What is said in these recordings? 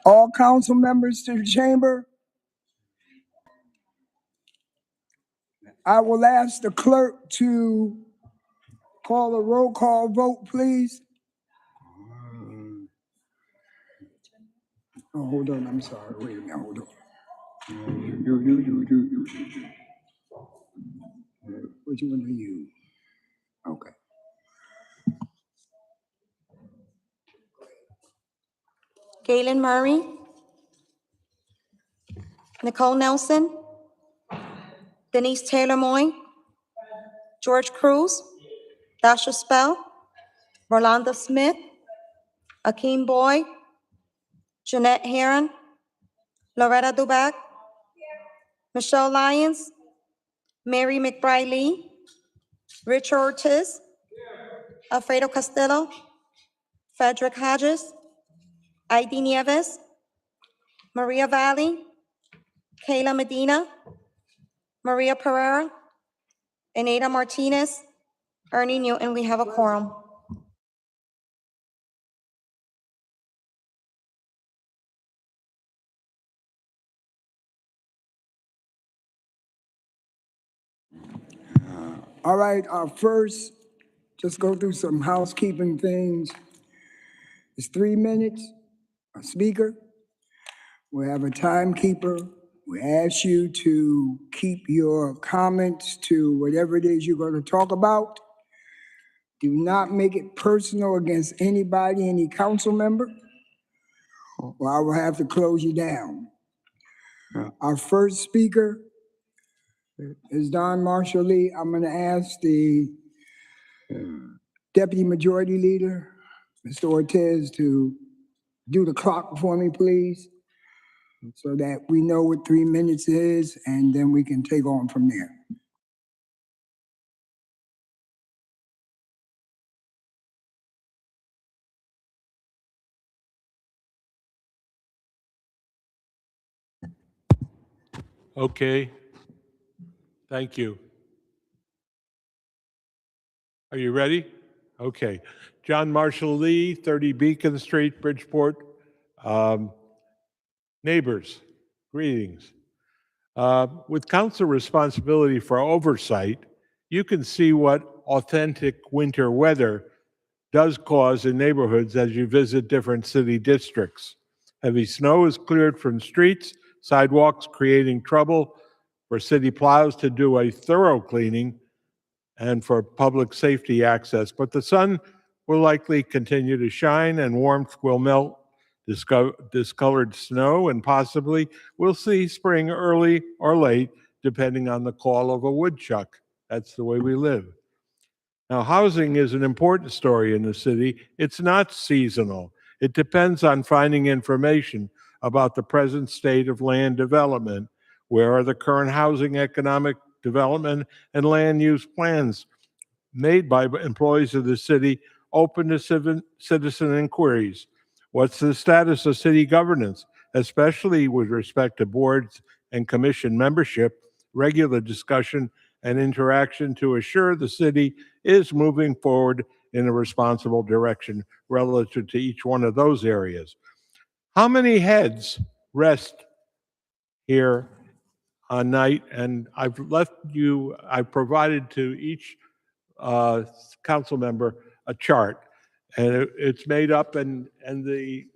All council members to the chamber. I will ask the clerk to call a roll call vote, please. Oh, hold on, I'm sorry. Wait a minute, hold on. Which one are you? Okay. Galen Murray, Nicole Nelson, Denise Taylor Moy, George Cruz, Dasha Spell, Rolanda Smith, Akeem Boyd, Jeanette Heron, Loretta Dubac, Michelle Lyons, Mary McBride Lee, Richard Ortiz, Alfredo Castillo, Frederick Hodges, Aidee Nieves, Maria Valley, Kayla Medina, Maria Pereira, Anita Martinez, Ernie Newton. We have a quorum. All right, first, just go through some housekeeping things. It's 3 minutes, a speaker. We have a timekeeper. We ask you to keep your comments to whatever it is you're going to talk about. Do not make it personal against anybody, any council member, or I will have to close you down. Our first speaker is Don Marshall Lee. I'm going to ask the Deputy Majority Leader, Mr. Ortiz, to do the clock for me, please, so that we know what 3 minutes is, and then we can take on from there. Okay. Thank you. Are you ready? Okay. John Marshall Lee, 30 Beacon Street, Bridgeport. Neighbors, greetings. With council responsibility for oversight, you can see what authentic winter weather does cause in neighborhoods as you visit different city districts. Heavy snow is cleared from streets, sidewalks, creating trouble for city plows to do a thorough cleaning and for public safety access. But the sun will likely continue to shine and warmth will melt discolored snow, and possibly we'll see spring early or late, depending on the call of a woodchuck. That's the way we live. Now, housing is an important story in the city. It's not seasonal. It depends on finding information about the present state of land development. Where are the current housing, economic development, and land use plans made by employees of the city open to citizen inquiries? What's the status of city governance, especially with respect to boards and commission membership, regular discussion, and interaction to assure the city is moving forward in a responsible direction relative to each one of those areas? How many heads rest here on night? And I've provided to each council member a chart, and it's made up, and it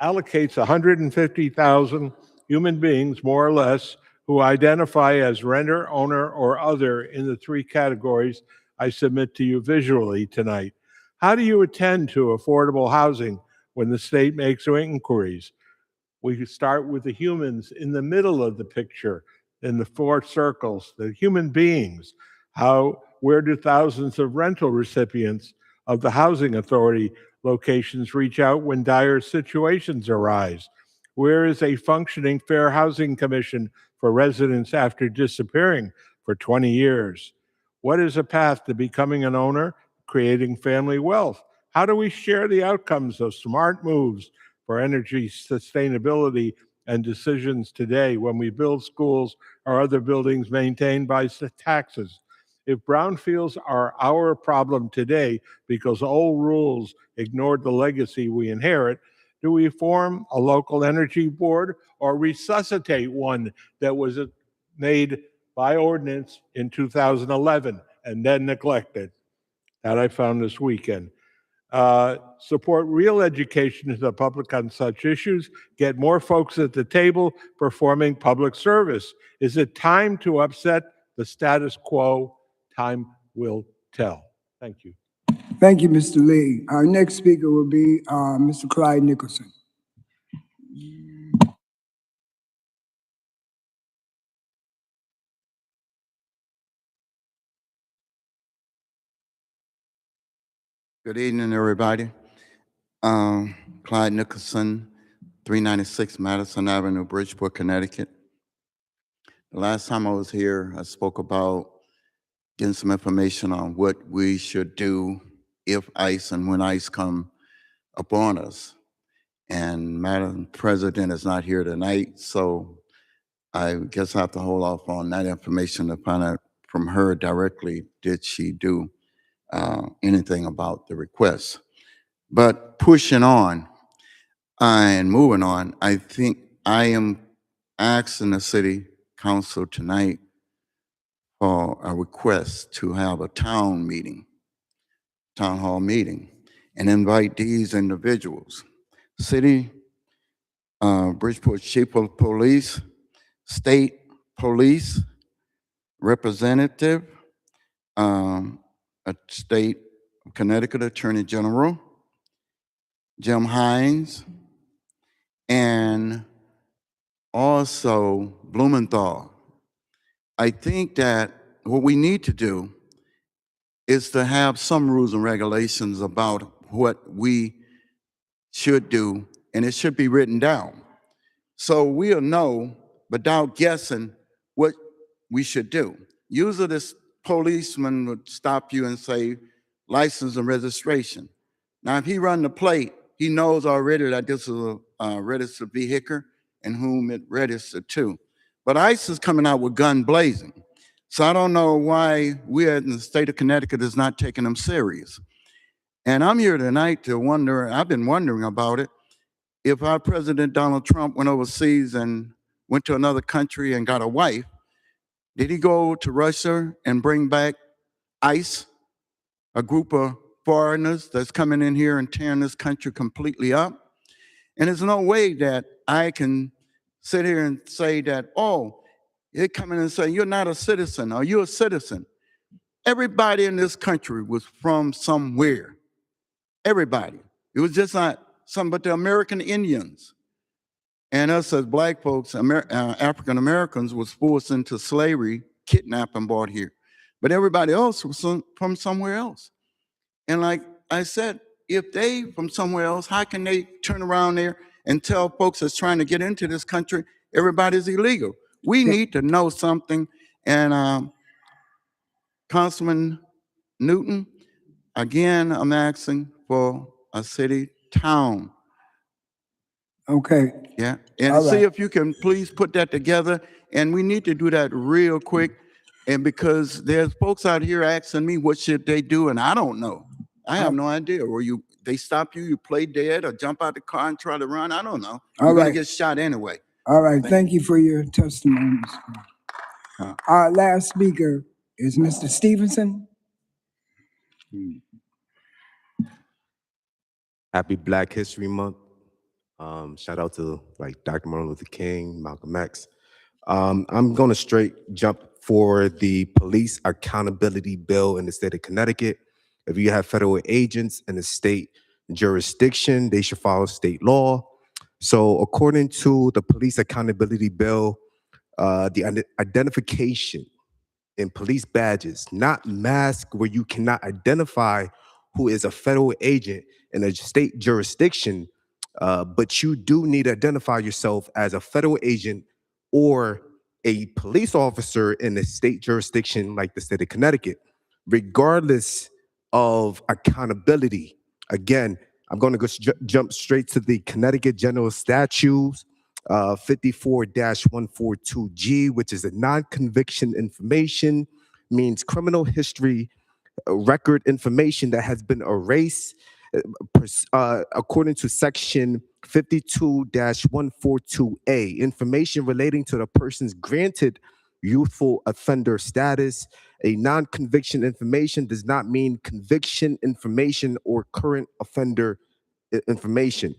allocates 150,000 human beings, more or less, who identify as renter, owner, or other in the three categories I submit to you visually tonight. How do you attend to affordable housing when the state makes inquiries? We start with the humans in the middle of the picture, in the four circles, the human beings. Where do thousands of rental recipients of the housing authority locations reach out when dire situations arise? Where is a functioning Fair Housing Commission for residents after disappearing for 20 years? What is a path to becoming an owner, creating family wealth? How do we share the outcomes of smart moves for energy sustainability and decisions today when we build schools or other buildings maintained by taxes? If brownfields are our problem today because old rules ignored the legacy we inherit, do we form a local energy board or resuscitate one that was made by ordinance in 2011 and then neglected? That I found this weekend. Support real education to the public on such issues, get more folks at the table performing public service. Is it time to upset the status quo? Time will tell. Thank you. Thank you, Mr. Lee. Our next speaker will be Mr. Clyde Nicholson. Good evening, everybody. Clyde Nicholson, 396 Madison Avenue, Bridgeport, Connecticut. The last time I was here, I spoke about getting some information on what we should do if ICE and when ICE come upon us. And Madam President is not here tonight, so I guess I have to hold off on that information to find out from her directly, did she do anything about the request. But pushing on and moving on, I think I am asking the city council tonight for a request to have a town hall meeting, and invite these individuals: city, Bridgeport Chief of Police, state police representative, a state Connecticut Attorney General, Jim Hines, and also Blumenthal. I think that what we need to do is to have some rules and regulations about what we should do, and it should be written down. So we'll know without guessing what we should do. Usually this policeman would stop you and say, license and registration. Now, if he run the plate, he knows already that this is a registered vehicle and whom it registered to. But ICE is coming out with gun blazing. So I don't know why we in the state of Connecticut is not taking them serious. And I'm here tonight to wonder, I've been wondering about it, if our President Donald Trump went overseas and went to another country and got a wife, did he go to Russia and bring back ICE, a group of foreigners that's coming in here and tearing this country completely up? And there's no way that I can sit here and say that, oh, they come in and say, you're not a citizen, or you're a citizen. Everybody in this country was from somewhere. Everybody. It was just not some, but the American Indians. And us as black folks, African Americans, was forced into slavery, kidnapped and brought here. But everybody else was from somewhere else. And like I said, if they from somewhere else, how can they turn around there and tell folks that's trying to get into this country, everybody's illegal? We need to know something. And Councilman Newton, again, I'm asking for a city town. Okay. Yeah, and All see right. if you can please put that together. And we need to do that real quick. And because there's folks out here asking me what should they do, and I don't know. I have no idea. Or they stop you, you play dead, or jump out the car and try to run. I don't know. All You're gonna right. get shot anyway. All right. Thank you for your testimony. Our last speaker is Mr. Stevenson. Happy Black History Month. Shout out to like Dr. Martin Luther King, Malcolm X. I'm going to straight jump for the police accountability bill in the state of Connecticut. If you have federal agents in the state jurisdiction, they should follow state law. So according to the police accountability bill, the identification in police badges, not mask where you cannot identify who is a federal agent in a state jurisdiction, but you do need to identify yourself as a federal agent or a police officer in a state jurisdiction like the state of Connecticut, regardless of accountability. Again, I'm going to go jump straight to the Connecticut General Statutes, 54-142G, which is a non-conviction information, means criminal history record information that has been erased according to section 52-142A, information relating to the person's granted youthful offender status. A non-conviction information does not mean conviction information or current offender information.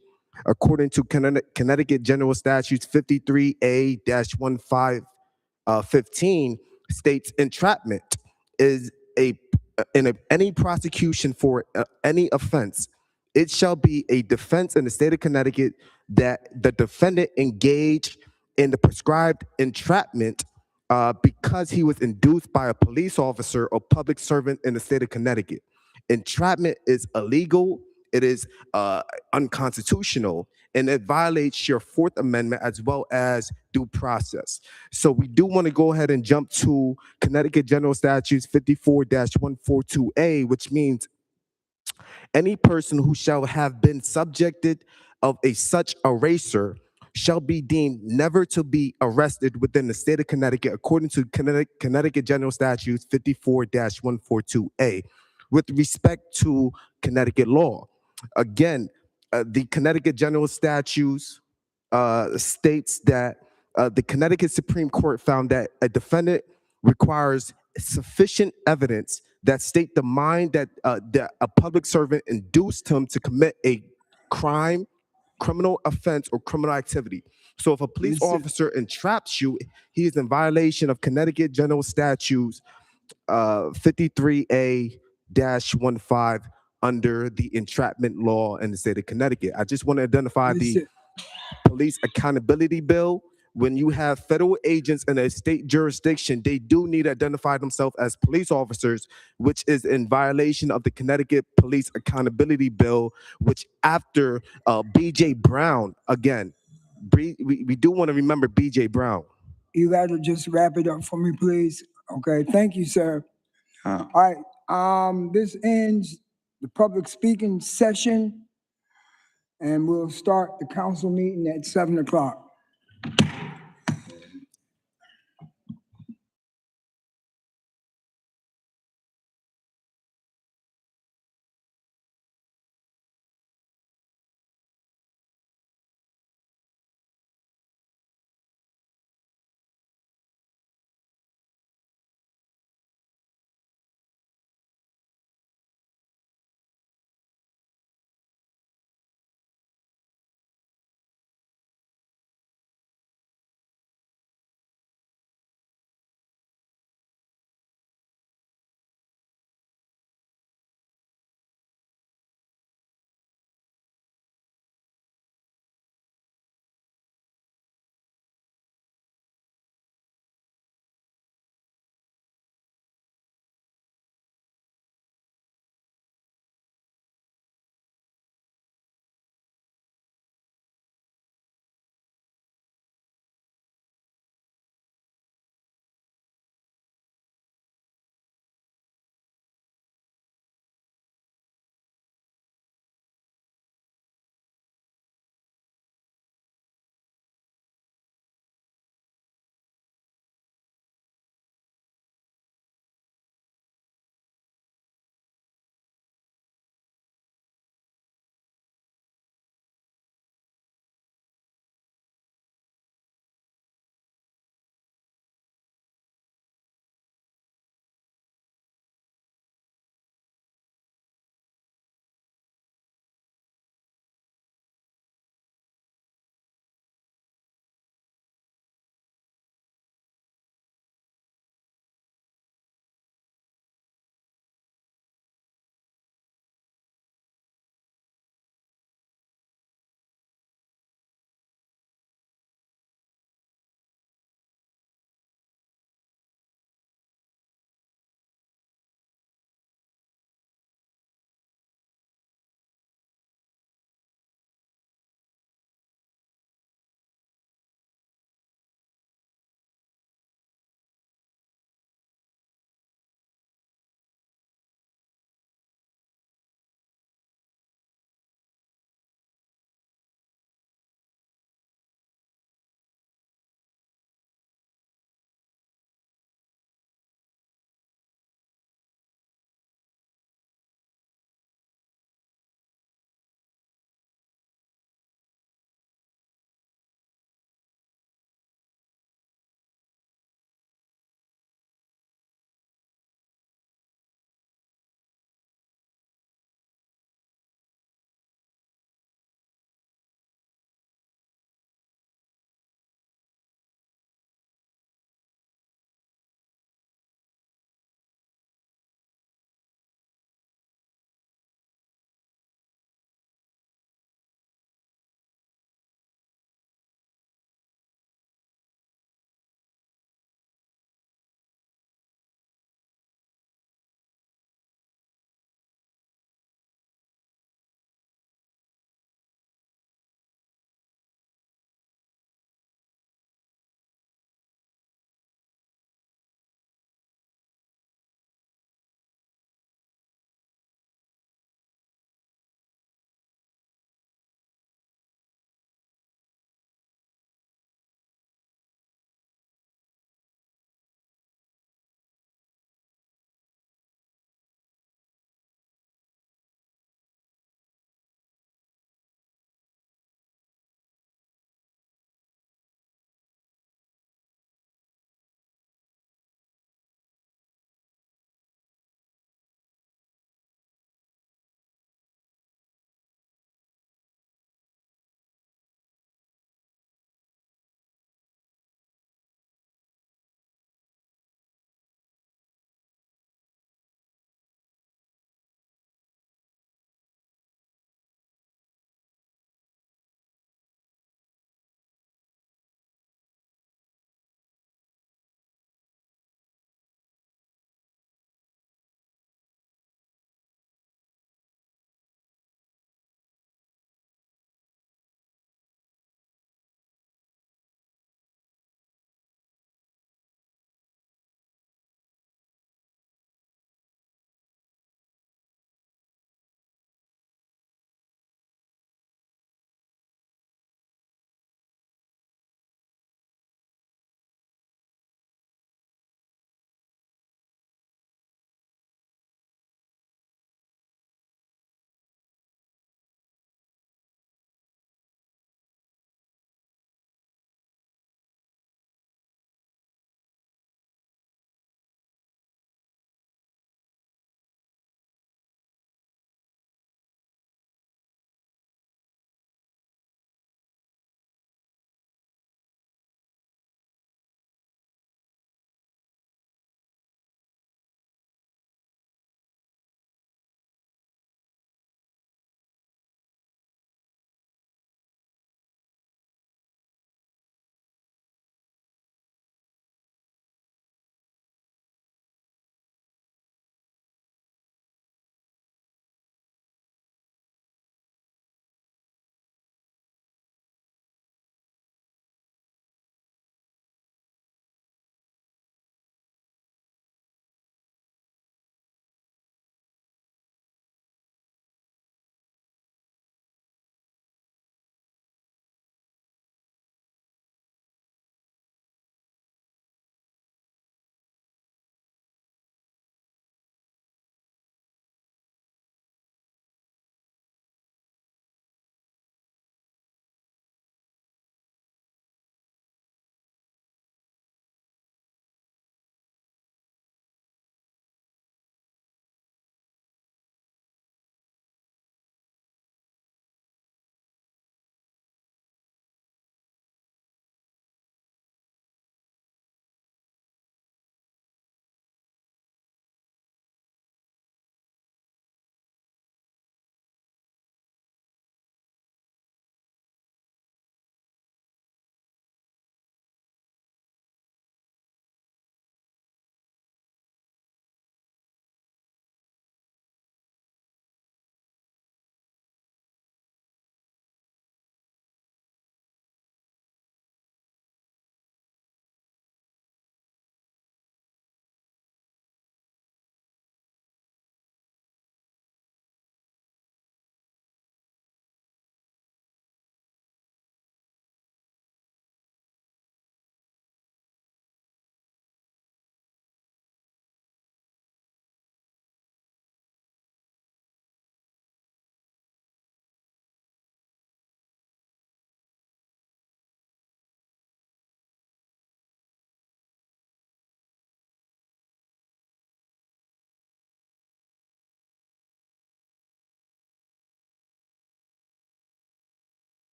According to Connecticut General Statutes 53A-15 states entrapment is any prosecution for any offense. It shall be a defense in the state of Connecticut that the defendant engaged in the prescribed entrapment because he was induced by a police officer or public servant in the state of Connecticut. Entrapment is illegal. It is unconstitutional, and it violates your Fourth Amendment as well as due process. So we do want to go ahead and jump to Connecticut General Statutes 54-142A, which means any person who shall have been subjected of a such eraser shall be deemed never to be arrested within the state of Connecticut according to Connecticut General Statutes 54-142A. With respect to Connecticut law, again, the Connecticut General Statutes states that the Connecticut Supreme Court found that a defendant requires sufficient evidence that state the mind that a public servant induced him to commit a crime, criminal offense, or criminal activity. So if a police Listen. officer entraps you, he is in violation of Connecticut General Statutes 53A-15 under the entrapment law in the state of Connecticut. I just want to identify the Listen. police accountability bill. When you have federal agents in a state jurisdiction, they do need to identify themselves as police officers, which is in violation of the Connecticut Police Accountability Bill, which after B.J. Brown, again, we do want to remember B.J. Brown. You got to just wrap it up for me, please. Okay, thank you, sir. Uh, All right, this ends the public speaking session, and we'll start the council meeting at 7 o'clock.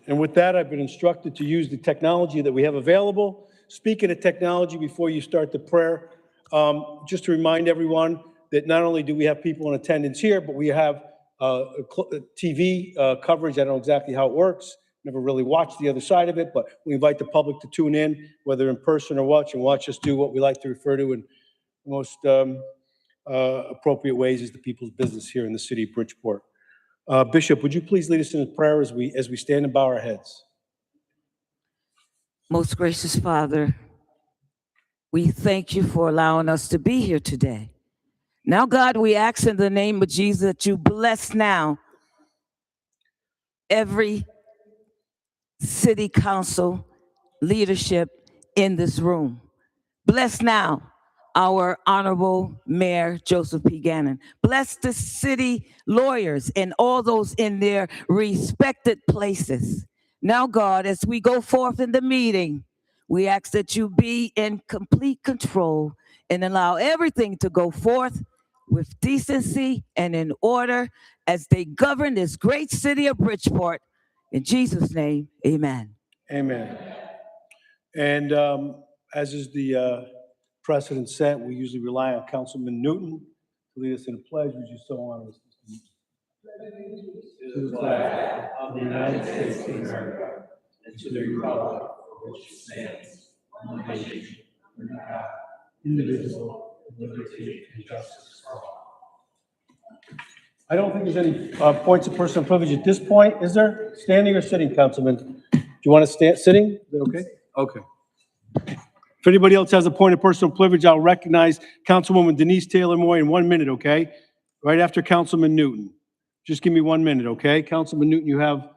And with that, I've been instructed to use the technology that we have available. Speaking of technology, before you start the prayer, just to remind everyone that not only do we have people in attendance here, but we have TV coverage. I don't know exactly how it works. Never really watched the other side of it, but we invite the public to tune in, whether in person or watch us do what we like to refer to in the most appropriate ways as the people's business here in the city of Bridgeport. Bishop, would you please lead us in a prayer as we stand and bow our heads? Most gracious Father, we thank you for allowing us to be here today. Now, God, we ask in the name of Jesus that you bless now every city council leadership in this room. Bless now our Honorable Mayor Joseph P. Gannon. Bless the city lawyers and all those in their respected places. Now, God, as we go forth in the meeting, we ask that you be in complete control and allow everything to go forth with decency and in order as they govern this great city of Bridgeport. In Jesus' name, amen. Amen. And as is the precedent set, we usually rely on Councilman Newton to lead us in a pledge. Would you so honor us? To the flag of the United States of America and to the republic for which it stands, one nation, under God, indivisible, with liberty and justice for all. I don't think there's any points of personal privilege at this point, is there? Standing or sitting, Councilman? Do you want to stand, sitting? Is that okay? Okay. If anybody else has a point of personal privilege, I'll recognize Councilwoman Denise Taylor-Moy in 1 minute, okay? Right after Councilman Newton. Just give me 1 minute, okay? Councilman Newton, you have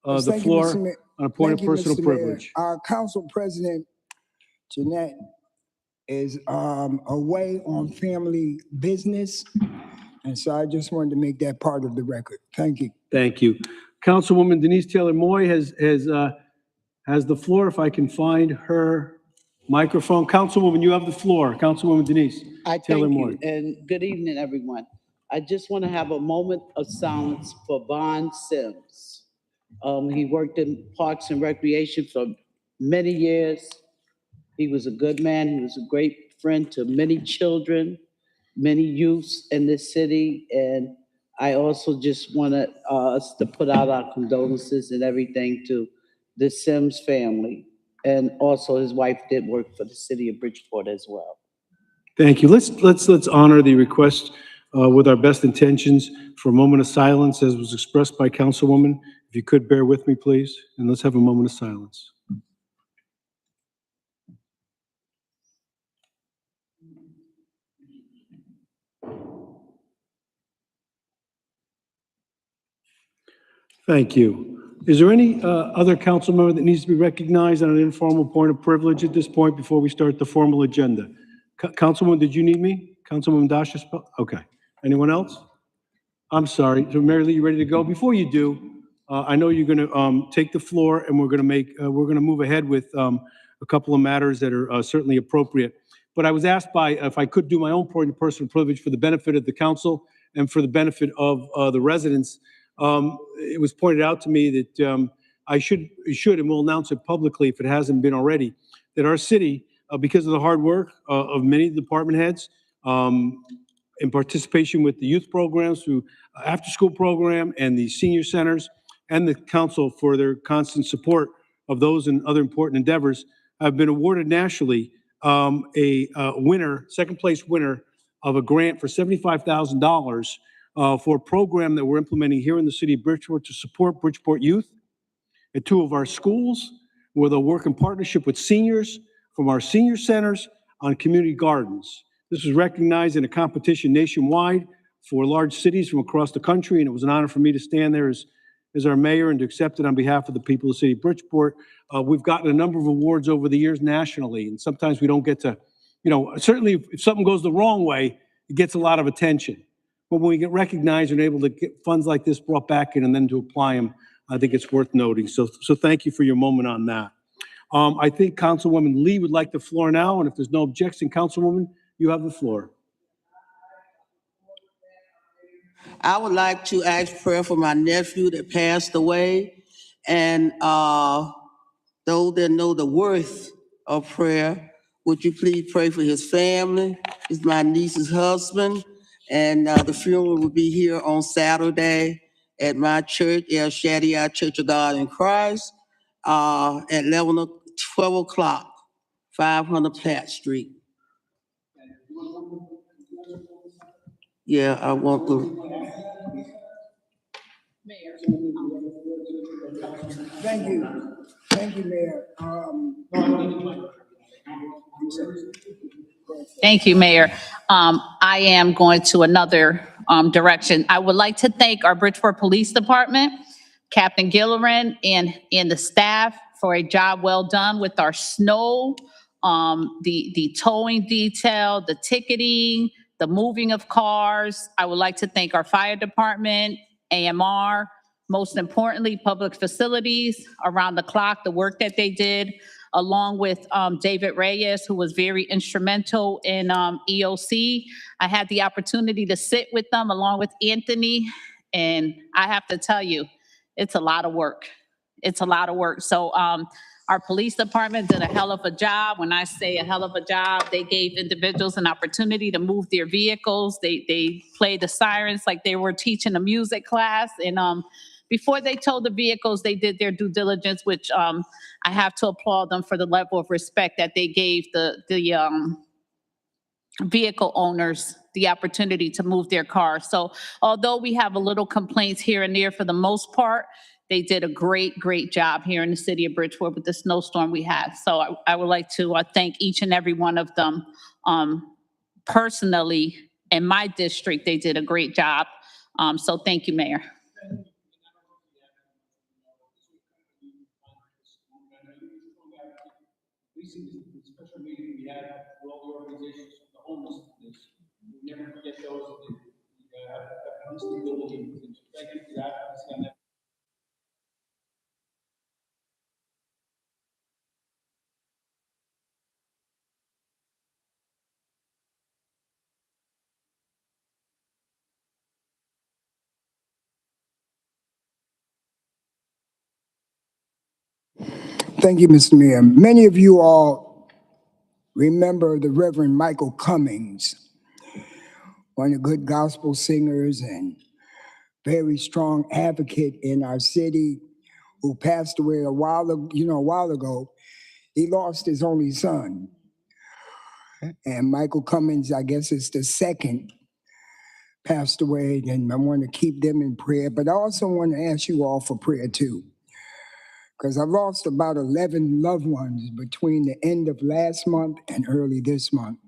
the Thank you, floor Mr. Mayor. on a point of Thank you, personal Mr. Mayor. privilege. Our council president, Jeanette, is away on family business. And so I just wanted to make that part of the record. Thank you. Thank you. Councilwoman Denise Taylor-Moy has the floor. If I can find her microphone. Councilwoman, you have the floor. Councilwoman Denise I thank Taylor-Moy. you, and good evening, everyone. I just want to have a moment of silence for Vaughn Sims. He worked in Parks and Recreation for many years. He was a good man. He was a great friend to many children, many youths in this city. And I also just want us to put out our condolences and everything to the Sims family. And also his wife did work for the city of Bridgeport as well. Thank you. Let's honor the request with our best intentions for a moment of silence as was expressed by Councilwoman. If you could bear with me, please, and let's have a moment of silence. Thank you. Is there any other council member that needs to be recognized on an informal point of privilege at this point before we start the formal agenda? Councilwoman, did you need me? Councilwoman Dasha? Okay. Anyone else? I'm sorry. So Mary Lee, you ready to go? Before you do, I know you're going to take the floor, and we're going to move ahead with a couple of matters that are certainly appropriate. But I was asked if I could do my own point of personal privilege for the benefit of the council and for the benefit of the residents. It was pointed out to me that I should and will announce it publicly if it hasn't been already, that our city, because of the hard work of many department heads, in participation with the youth programs through after-school program and the senior centers and the council for their constant support of those and other important endeavors, I've been awarded nationally a second place winner of a grant for $75,000 for a program that we're implementing here in the city of Bridgeport to support Bridgeport youth at 2 of our schools, where they'll work in partnership with seniors from our senior centers on community gardens. This was recognized in a competition nationwide for large cities from across the country, and it was an honor for me to stand there as our mayor and to accept it on behalf of the people of the city of Bridgeport. We've gotten a number of awards over the years nationally, and sometimes we don't get to, certainly if something goes the wrong way, it gets a lot of attention. But when we get recognized and able to get funds like this brought back in and then to apply them, I think it's worth noting. So thank you for your moment on that. I think Councilwoman Lee would like the floor now, and if there's no objection, Councilwoman, you have the floor. I would like to ask prayer for my nephew that passed away, And those that know the worth of prayer, would you please pray for his family? He's my niece's husband. And the funeral will be here on Saturday at my church, El Shaddai Church of God in Christ, at 12 o'clock, 500 Platt Street. Yeah, I want to. Thank you, Mayor. Thank you, Mayor. I am going to another direction. I would like to thank our Bridgeport Police Department, Captain Gillerin, and the staff for a job well done with our snow, the towing detail, the ticketing, the moving of cars. I would like to thank our fire department, AMR, most importantly, public facilities around the clock, the work that they did, along with David Reyes, who was very instrumental in EOC. I had the opportunity to sit with them along with Anthony, and I have to tell you, it's a lot of work. It's a lot of work. So our police department did a hell of a job. When I say a hell of a job, they gave individuals an opportunity to move their vehicles. They played the sirens like they were teaching a music class. And before they towed the vehicles, they did their due diligence, which I have to applaud them for the level of respect that they gave the vehicle owners the opportunity to move their cars. So although we have a little complaints here and there, for the most part, they did a great, great job here in the city of Bridgeport with the snowstorm we had. So I would like to thank each and every one of them. Personally, in my district, they did a great job. So thank you, Mayor. Special meeting we had with all the organizations from the homelessness. We never forget those that have instability. Thank you for that. Thank you, Mr. Mayor. Many of you all remember the Reverend Michael Cummings, one of the good gospel singers and very strong advocate in our city, who passed away a while ago. He lost his only son. And Michael Cummings, I guess, is the second, passed away. And I want to keep them in prayer. But I also want to ask you all for prayer too, because I've lost about 11 loved ones between the end of last month and early this month.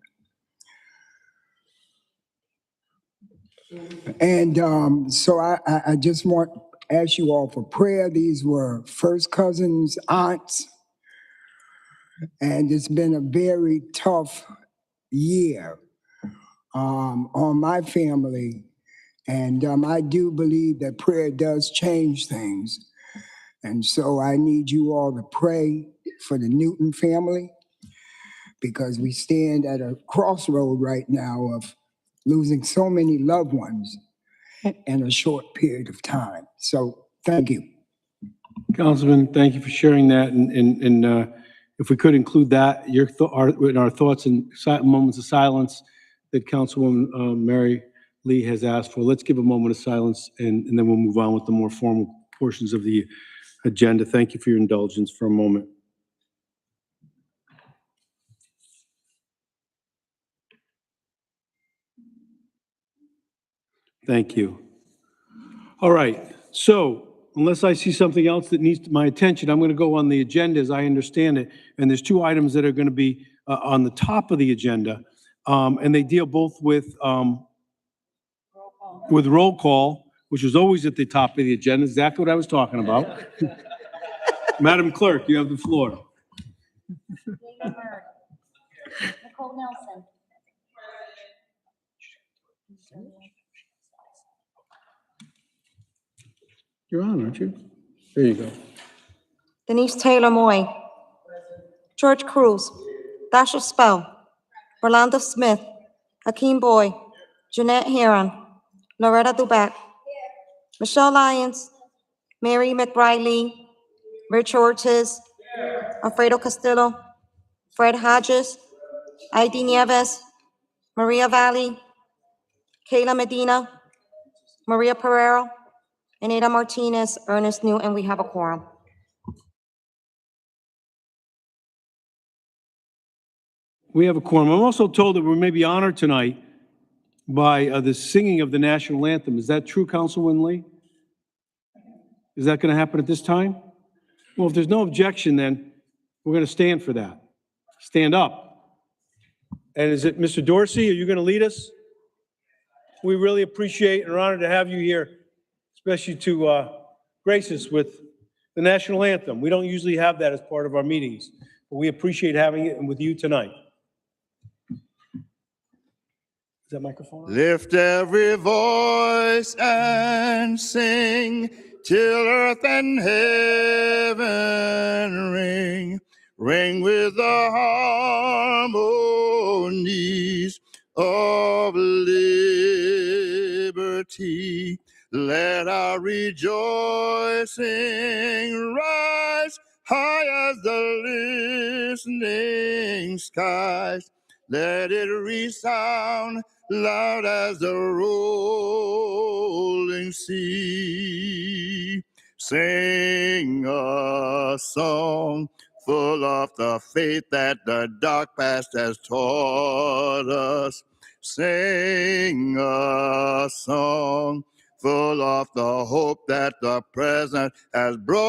And so I just want to ask you all for prayer. These were first cousins, aunts, and it's been a very tough year on my family. And I do believe that prayer does change things. And so I need you all to pray for the Newton family, because we stand at a crossroad right now of losing so many loved ones in a short period of time. So thank you. Councilman, thank you for sharing that. And if we could include that, in our thoughts and moments of silence that Councilwoman Mary Lee has asked for. Let's give a moment of silence, and then we'll move on with the more formal portions of the agenda. Thank you for your indulgence for a moment. Thank you. All right, so unless I see something else that needs my attention, I'm going to go on the agenda as I understand it. And there's two items that are going to be on the top of the agenda, and they deal both with roll call, which is always at the top of the agenda, exactly what I was talking about. Madam Clerk, you have the floor. Nicole Nelson. You're on, aren't you? There you go. Denise Taylor Moy. George Cruz. Dasha Spell. Rolanda Smith. Hakeem Boy. Jeanette Heron. Loretta Dubac. Michelle Lyons. Mary McBride Lee. Rich Ortiz, Alfredo Castillo, Fred Hodges, Heidi Nieves, Maria Valley, Kayla Medina, Maria Pereira, Anita Martinez, Ernest New, and we have a quorum. We have a quorum. I'm also told that we may be honored tonight by the singing of the national anthem. Is that true, Councilwoman Lee? Is that going to happen at this time? Well, if there's no objection, then we're going to stand for that. Stand up. And is it Mr. Dorsey? Are you going to lead us? We really appreciate and are honored to have you here, especially to grace us with the national anthem. We don't usually have that as part of our meetings, but we appreciate having it with you tonight. Is that microphone on? Lift every voice and sing till earth and heaven ring. Ring with the harmonies of liberty. Let our rejoicing rise high as the listening skies. Let it resound loud as the rolling sea. Sing a song full of the faith that the dark past has taught us. Sing a song full of the hope that the present has brought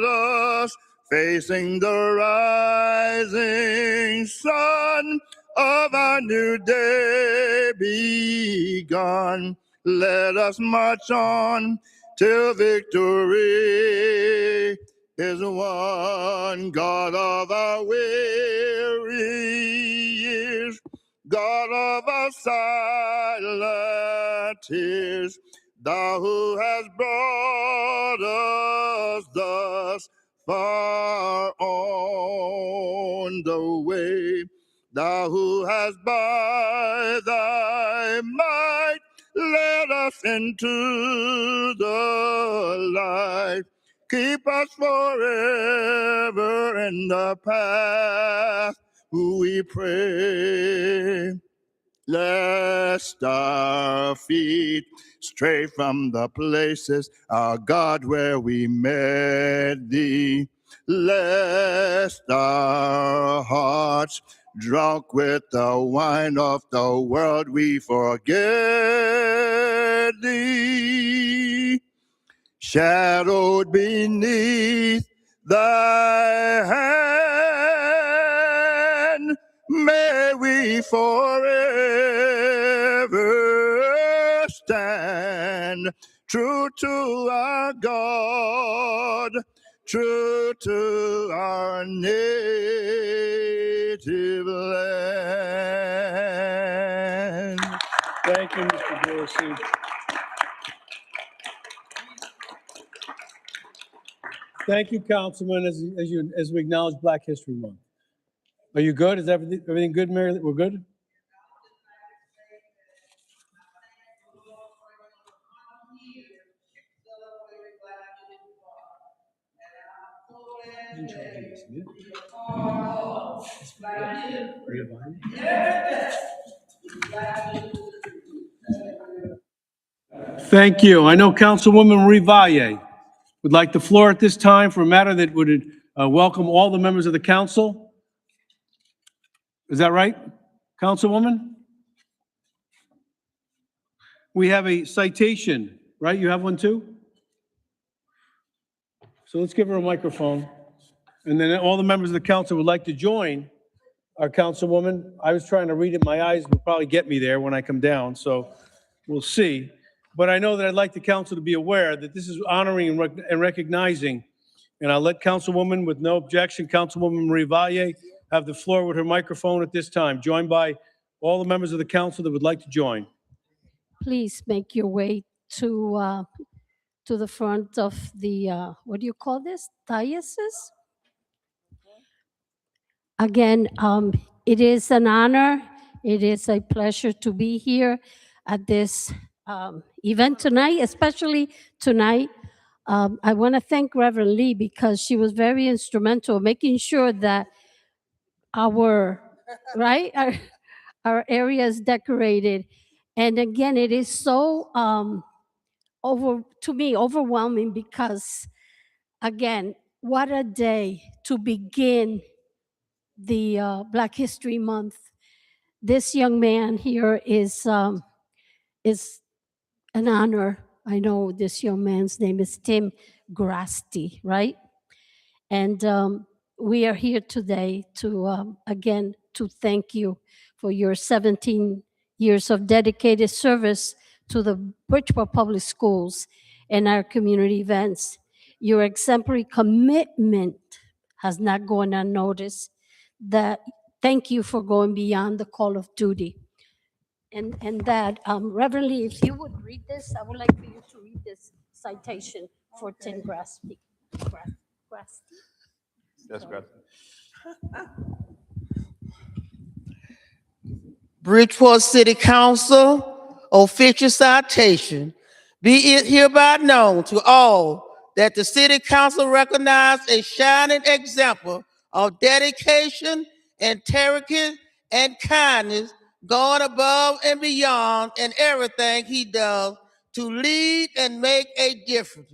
us. Facing the rising sun of a new day begun. Let us march on till victory is won. God of our weary years, God of our silent tears, thou who hast brought us thus far on the way, thou who hast by thy might led us into the light. Keep us forever in the path, we pray. Lest our feet stray from the places, our God, where we met thee. Lest our hearts, drunk with the wine of the world, we forget thee. Shadowed beneath thy hand, may we forever stand true to our God, true to our native land. Thank you, Mr. Dorsey. Thank you, Councilman, as we acknowledge Black History Month. Are you good? Is everything good, Mary? We're good? Thank you. I know Councilwoman Rivalle would like the floor at this time for a matter that would welcome all the members of the council. Is that right, Councilwoman? We have a citation, right? You have one too? So let's give her a microphone. And then all the members of the council would like to join our councilwoman. I was trying to read it. My eyes will probably get me there when I come down, so we'll see. But I know that I'd like the council to be aware that this is honoring and recognizing. And I'll let Councilwoman, with no objection, Councilwoman Marie Valle, have the floor with her microphone at this time, joined by all the members of the council that would like to join. Please make your way to the front of the, what do you call this? Diocese? Again, it is an honor. It is a pleasure to be here at this event tonight, especially tonight. I want to thank Reverend Lee because she was very instrumental making sure that our right our area is decorated. And again, it is so to me overwhelming because again, what a day to begin the Black History Month. This young man here is an honor. I know this young man's name is Tim Grasti, right? And we are here today to, again, to thank you for your 17 years of dedicated service to the Bridgeport Public Schools and our community events. Your exemplary commitment has not gone unnoticed. Thank you for going beyond the call of duty. And that, Reverend Lee, if you would read this, I would like for you to read this citation for Tim Grasti. That's good. Bridgeport City Council official citation. Be it hereby known to all that the City Council recognizes a shining example of dedication, integrity, and kindness, going above and beyond in everything he does to lead and make a difference.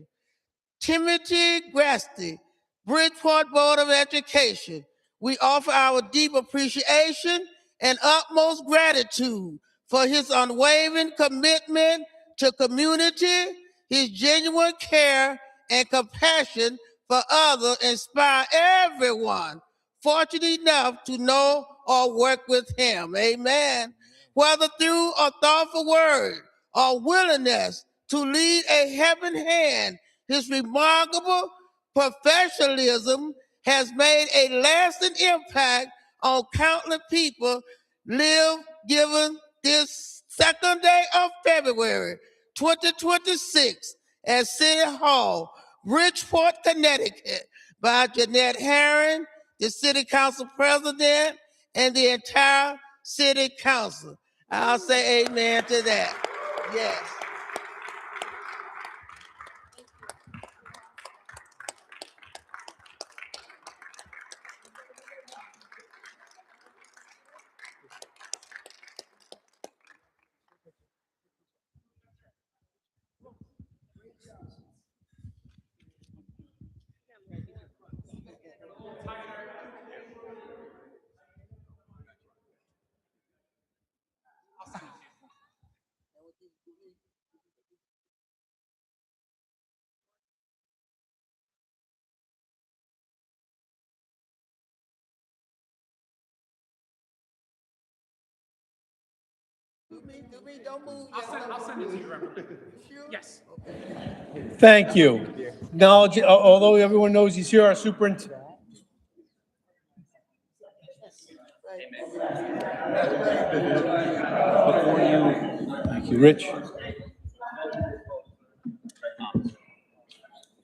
Timothy Grasti, Bridgeport Board of Education, we offer our deep appreciation and utmost gratitude for his unwavering commitment to community, his genuine care and compassion for others, inspire everyone fortunate enough to know or work with him. Amen. Whether through a thoughtful word or willingness to lead a helping hand, his remarkable professionalism has made a lasting impact on countless people given this second day of February 2026 at City Hall, Bridgeport, Connecticut, by Jeanette Herring, the City Council President, and the entire City Council. I'll say amen to that. Yes. I'll send it to you, Reverend. Yes. Thank you. Now, although everyone knows he's here, our superintendent. Thank you, Rich.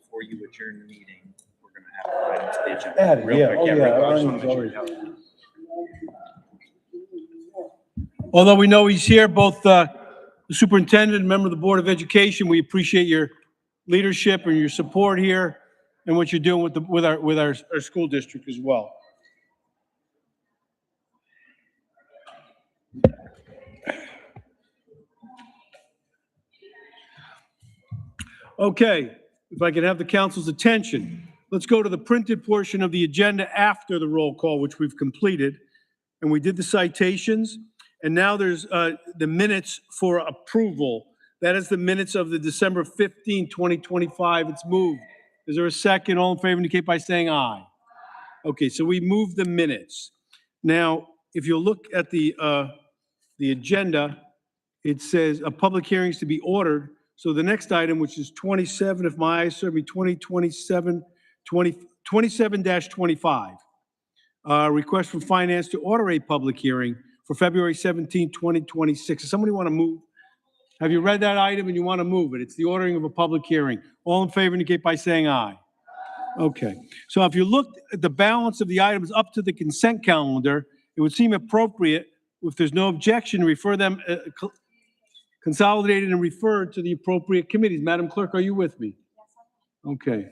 Before you adjourn the meeting, we're going to have to write into the agenda. Real quick. Rick, I just wanna make sure. Although we know he's here, both the superintendent and member of the Board of Education, we appreciate your leadership and your support here and what you're doing with our school district as well. Okay, if I could have the council's attention, let's go to the printed portion of the agenda after the roll call, which we've completed. And we did the citations, and now there's the minutes for approval. That is the minutes of the December 15, 2025. It's moved. Is there a second? All in favor indicate by saying aye. Okay, so we moved the minutes. Now, if you look at the agenda, it says a public hearings to be ordered. So the next item, which is 27, if my eyes serve me, 27-25. Request from Finance to order a public hearing for February 17, 2026. Does somebody want to move? Have you read that item and you want to move it? It's the ordering of a public hearing. All in favor indicate by saying aye. Okay. So if you look at the balance of the items up to the consent calendar, it would seem appropriate, if there's no objection, to refer them consolidated and referred to the appropriate committees. Madam Clerk, are you with me? Okay.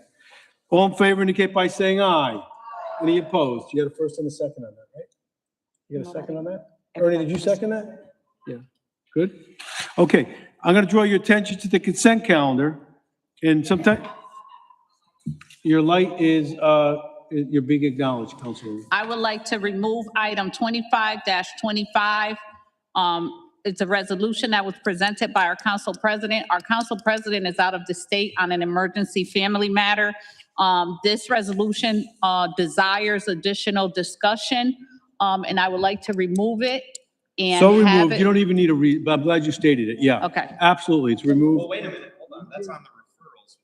All in favor indicate by saying aye. Any opposed? You got a first and a second on that, right? You got a second on that? Ernie, did you second that? Yeah. Good. Okay. I'm going to draw your attention to the consent calendar. And sometime, your light is, you're being acknowledged, Councilwoman. I would like to remove item 25-25. It's a resolution that was presented by our council president. Our council president is out of the state on an emergency family matter. This resolution desires additional discussion, and I would like to remove it and So have removed. it. You don't even need a read, but I'm glad you stated it. Yeah. Okay. Absolutely. It's removed. Well, wait a minute, hold on, that's on the referrals.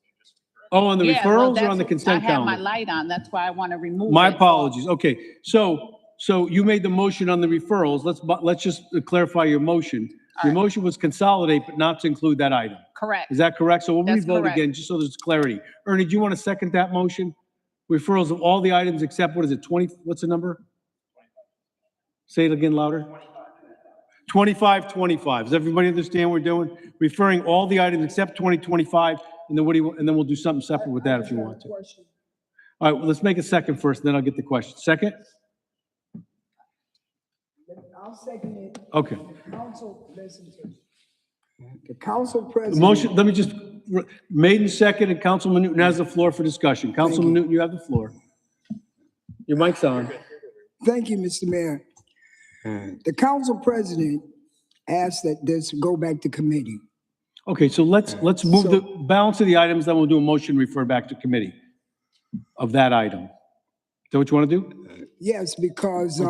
Oh, on the Yeah, well, referrals or on the that's- consent I have my calendar? light on, that's why I want to remove it. My apologies. Okay. So you made the motion on the referrals. Let's just clarify your motion. Your motion was consolidate, but not to include that item. Correct. Is that correct? So we'll That's re-vote correct. again, just so there's clarity. Ernie, do you want to second that motion? Referrals of all the items except, what is it, 20, what's the number? Say it again louder. 2525. Does everybody understand what we're doing? Referring all the items except 2025, and then and then we'll do something separate with that if you want to. All right, well, let's make a second first, and then I'll get the question. Second? I'll second it. Okay. Council, listen to me. The council The president. motion, let me just, made and second, and Councilman Newton has the floor for discussion. Councilman Newton, you have the floor. Your mic's on. Thank you, Mr. Mayor. The council president asked that this go back to committee. Okay, so let's move the balance of the items, then we'll do a motion, refer back to committee of that item. Is that what you want to do? Yes, because,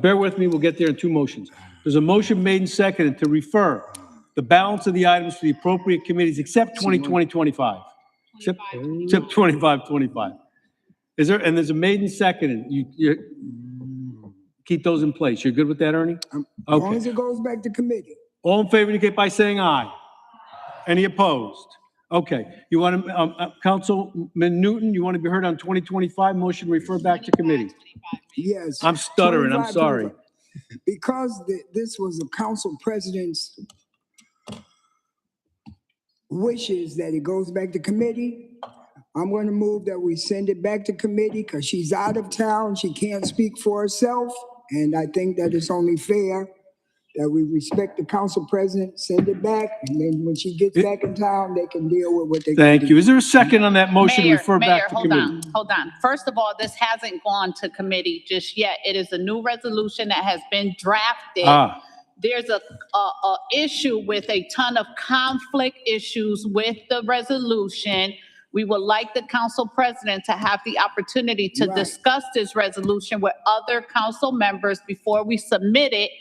Bear with me, we'll get there in two motions. There's a motion made and seconded to refer the balance of the items to the appropriate committees except 2020-25. Except 25-25. There's a made and seconded. You keep those in place. You're good with that, Ernie? as long Okay. as it goes back to committee. All in favor indicate by saying aye. Any opposed? Okay. You want to, Councilman Newton, you want to be heard on 2025, motion refer back to committee. Yes. I'm stuttering, I'm 25, sorry. 25. Because this was the council president's wishes that it goes back to committee, I'm going to move that we send it back to committee because she's out of town. She can't speak for herself. And I think that it's only fair that we respect the council president, send it back, and then when she gets back in town, they can deal with what they can Thank do. you. Is there a second on that motion to Mayor, refer back to hold committee? on, hold on. First of all, this hasn't gone to committee just yet. It is a new resolution that has been drafted. There's a issue with a ton of conflict issues with the resolution. We would like the council president to have the opportunity to Right. discuss this resolution with other council members before we submit it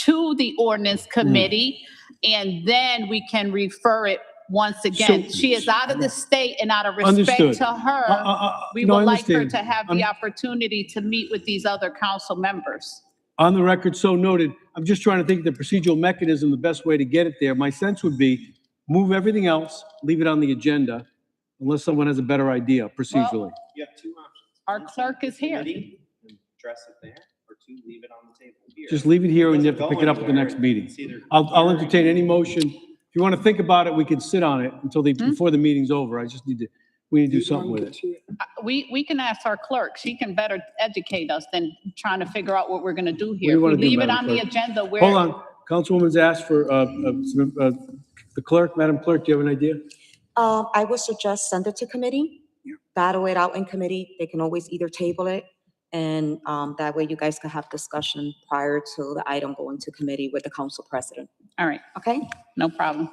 to the ordinance committee, and then we can refer it once again. So- She is out of the state, and out of Understood. respect to her, we No, I would like her understand. to have the opportunity to meet with these other council members. On the record, so noted. I'm just trying to think of the procedural mechanism, the best way to get it there. My sense would be move everything else, leave it on the agenda, unless someone has a better idea procedurally. You have two options. Our clerk is here. Committee, and address it there, or two, leave it on the table here. Just leave it here and you have to Doesn't pick it go up at the anywhere. next meeting. It's either I'll here or entertain any motion. If you want to think about it, we can sit on it until before the meeting's over. I just we need to do something with it. We can ask our clerk. She can better educate us than trying to figure out what we're going to do do here. you If wanna we do, leave it Madam on the Clerk? agenda where. Hold on. Councilwoman's asked for, the clerk, Madam Clerk, do you have an idea? I would suggest send it to committee, battle it out in committee. They can always either table it, and that way you guys can have discussion prior to the item going to committee with the council president. All right, Okay? no problem.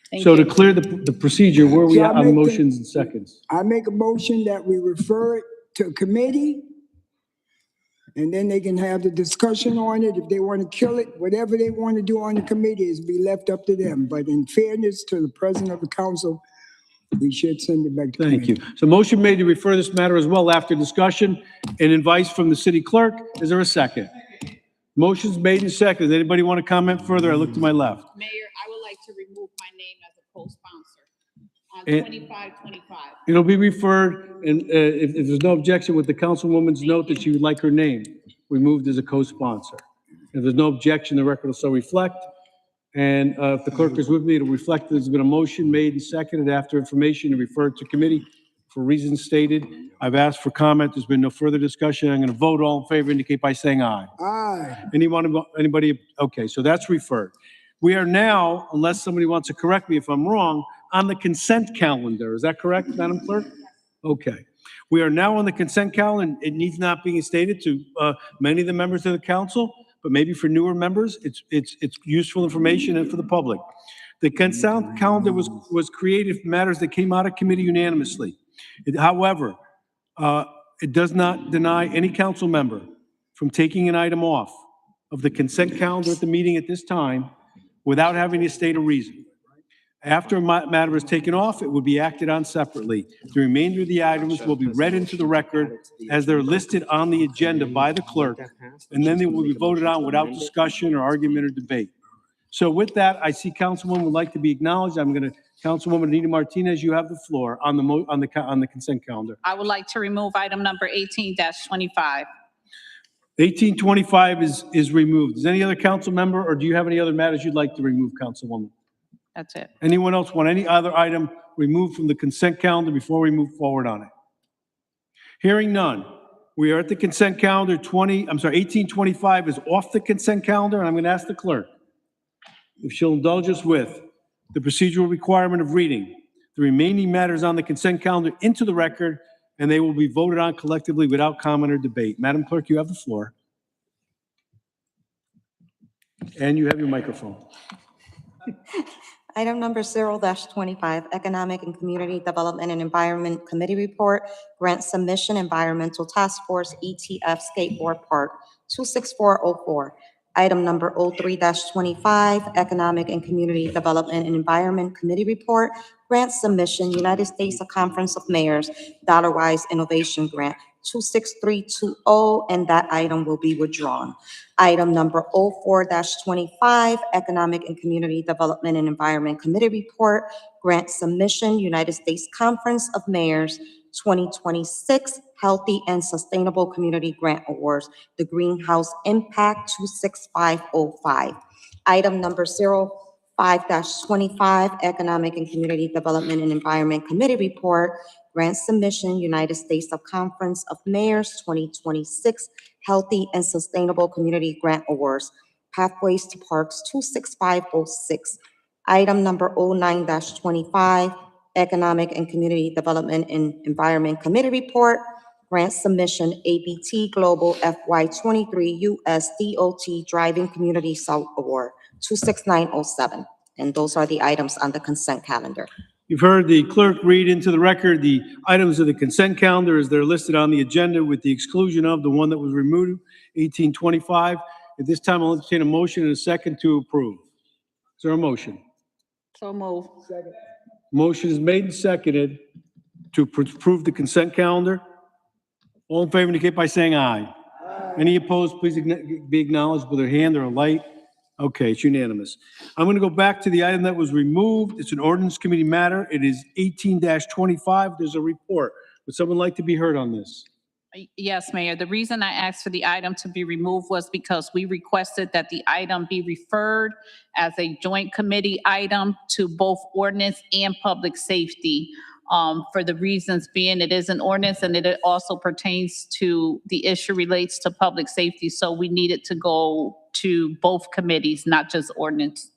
Thank So to you. clear the procedure, where are we So at I on make the- motions and seconds? I make a motion that we refer it to committee, and then they can have the discussion on it. If they want to kill it, whatever they want to do on the committee is be left up to them. But in fairness to the president of the council, we should send it back to committee. Thank you. So motion made to refer this matter as well after discussion and advice from the city clerk. Is there a second? Motion's made and seconded. Does anybody want to comment further? I look to my left. Mayor, I would like to remove my name as a co-sponsor on And- 2525. It'll be referred, and if there's no objection with the councilwoman's note that she would like her name removed as a co-sponsor. If there's no objection, the record will so reflect. And if the clerk is with me, it'll reflect there's been a motion made and seconded after information and referred to committee. for reasons stated. I've asked for comment. There's been no further discussion. I'm going to vote. All in favor indicate by saying aye. Aye. Anybody? Okay, so that's referred. We are now, unless somebody wants to correct me if I'm wrong, on the consent calendar. Is that correct, Madam Clerk? Okay. We are now on the consent calendar. It needs not being stated to many of the members of the council, but maybe for newer members, it's useful information and for the public. The consent calendar was created for matters that came out of committee unanimously. However, it does not deny any council member from taking an item off of the consent calendar at the meeting at this time without having to state a reason. After a matter is taken off, it will be acted on separately. The remainder of the items will be read into the record as they're listed on the agenda by the clerk, and then they will be voted on without discussion or argument or debate. So with that, I see Councilwoman would like to be acknowledged. Councilwoman Anita Martinez, you have the floor on the consent calendar. I would like to remove item number 18-25. 1825 is removed. Is any other council member, or do you have any other matters you'd like to remove, Councilwoman? That's it. Anyone else want any other item removed from the consent calendar before we move forward on it? Hearing none, we are at the consent calendar. 1825 is off the consent calendar, and I'm going to ask the clerk if she'll indulge us with the procedural requirement of reading the remaining matters on the consent calendar into the record, and they will be voted on collectively without comment or debate. Madam Clerk, you have the floor. And you have your microphone. Item number 0-25, Economic and Community Development and Environment Committee Report, Grant Submission, Environmental Task Force, ETF Skateboard Park, 26404. Item number 03-25, Economic and Community Development and Environment Committee Report, Grant Submission, United States Conference of Mayors, Dollar-Wise Innovation Grant, 26320, and that item will be withdrawn. Item number 04-25, Economic and Community Development and Environment Committee Report, Grant Submission, United States Conference of Mayors, 2026 Healthy and Sustainable Community Grant Awards, the Greenhouse Impact 26505. Item number 05-25, Economic and Community Development and Environment Committee Report, Grant Submission, United States Conference of Mayors, 2026 Healthy and Sustainable Community Grant Awards, Pathways to Parks, 26506. Item number 09-25, Economic and Community Development and Environment Committee Report, Grant Submission, ABT Global FY23 US DOT Driving Community South Award, 26907. And those are the items on the consent calendar. You've heard the clerk read into the record the items of the consent calendar as they're listed on the agenda with the exclusion of the one that was removed, 1825. At this time, I'll entertain a motion and a second to approve. Is there a motion? So move. Motion is made and seconded to approve the consent calendar. All in favor indicate by saying aye. Any opposed, please be acknowledged with a hand or a light. Okay, it's unanimous. I'm going to go back to the item that was removed. It's an ordinance committee matter. It is 18-25. There's a report. Would someone like to be heard on this? Yes, Mayor. The reason I asked for the item to be removed was because we requested that the item be referred as a joint committee item to both ordinance and public safety. For the reasons being it is an ordinance and it also pertains to the issue relates to public safety. So we needed to go to both committees, not just ordinance.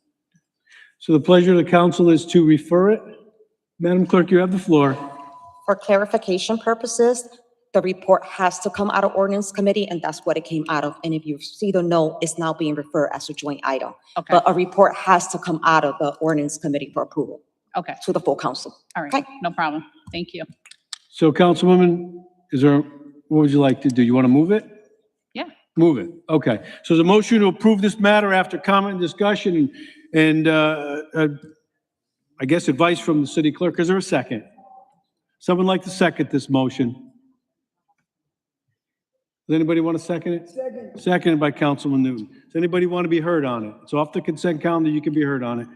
So the pleasure of the council is to refer it. Madam Clerk, you have the floor. For clarification purposes, the report has to come out of ordinance committee, and that's what it came out of. And if you see the note, it's now being referred as a joint item. Okay. But a report has to come out of the ordinance committee for approval Okay. to the full council. All right. Okay. No problem. Thank you. So Councilwoman, what would you like to do? You want to move it? Yeah. Move it. Okay. So there's a motion to approve this matter after comment and discussion and I guess advice from the city clerk. Is there a second? Someone like to second this motion? Does anybody want to second it? Second. Seconded by Councilman Newton. Does anybody want to be heard on it? It's off the consent calendar. You can be heard on it.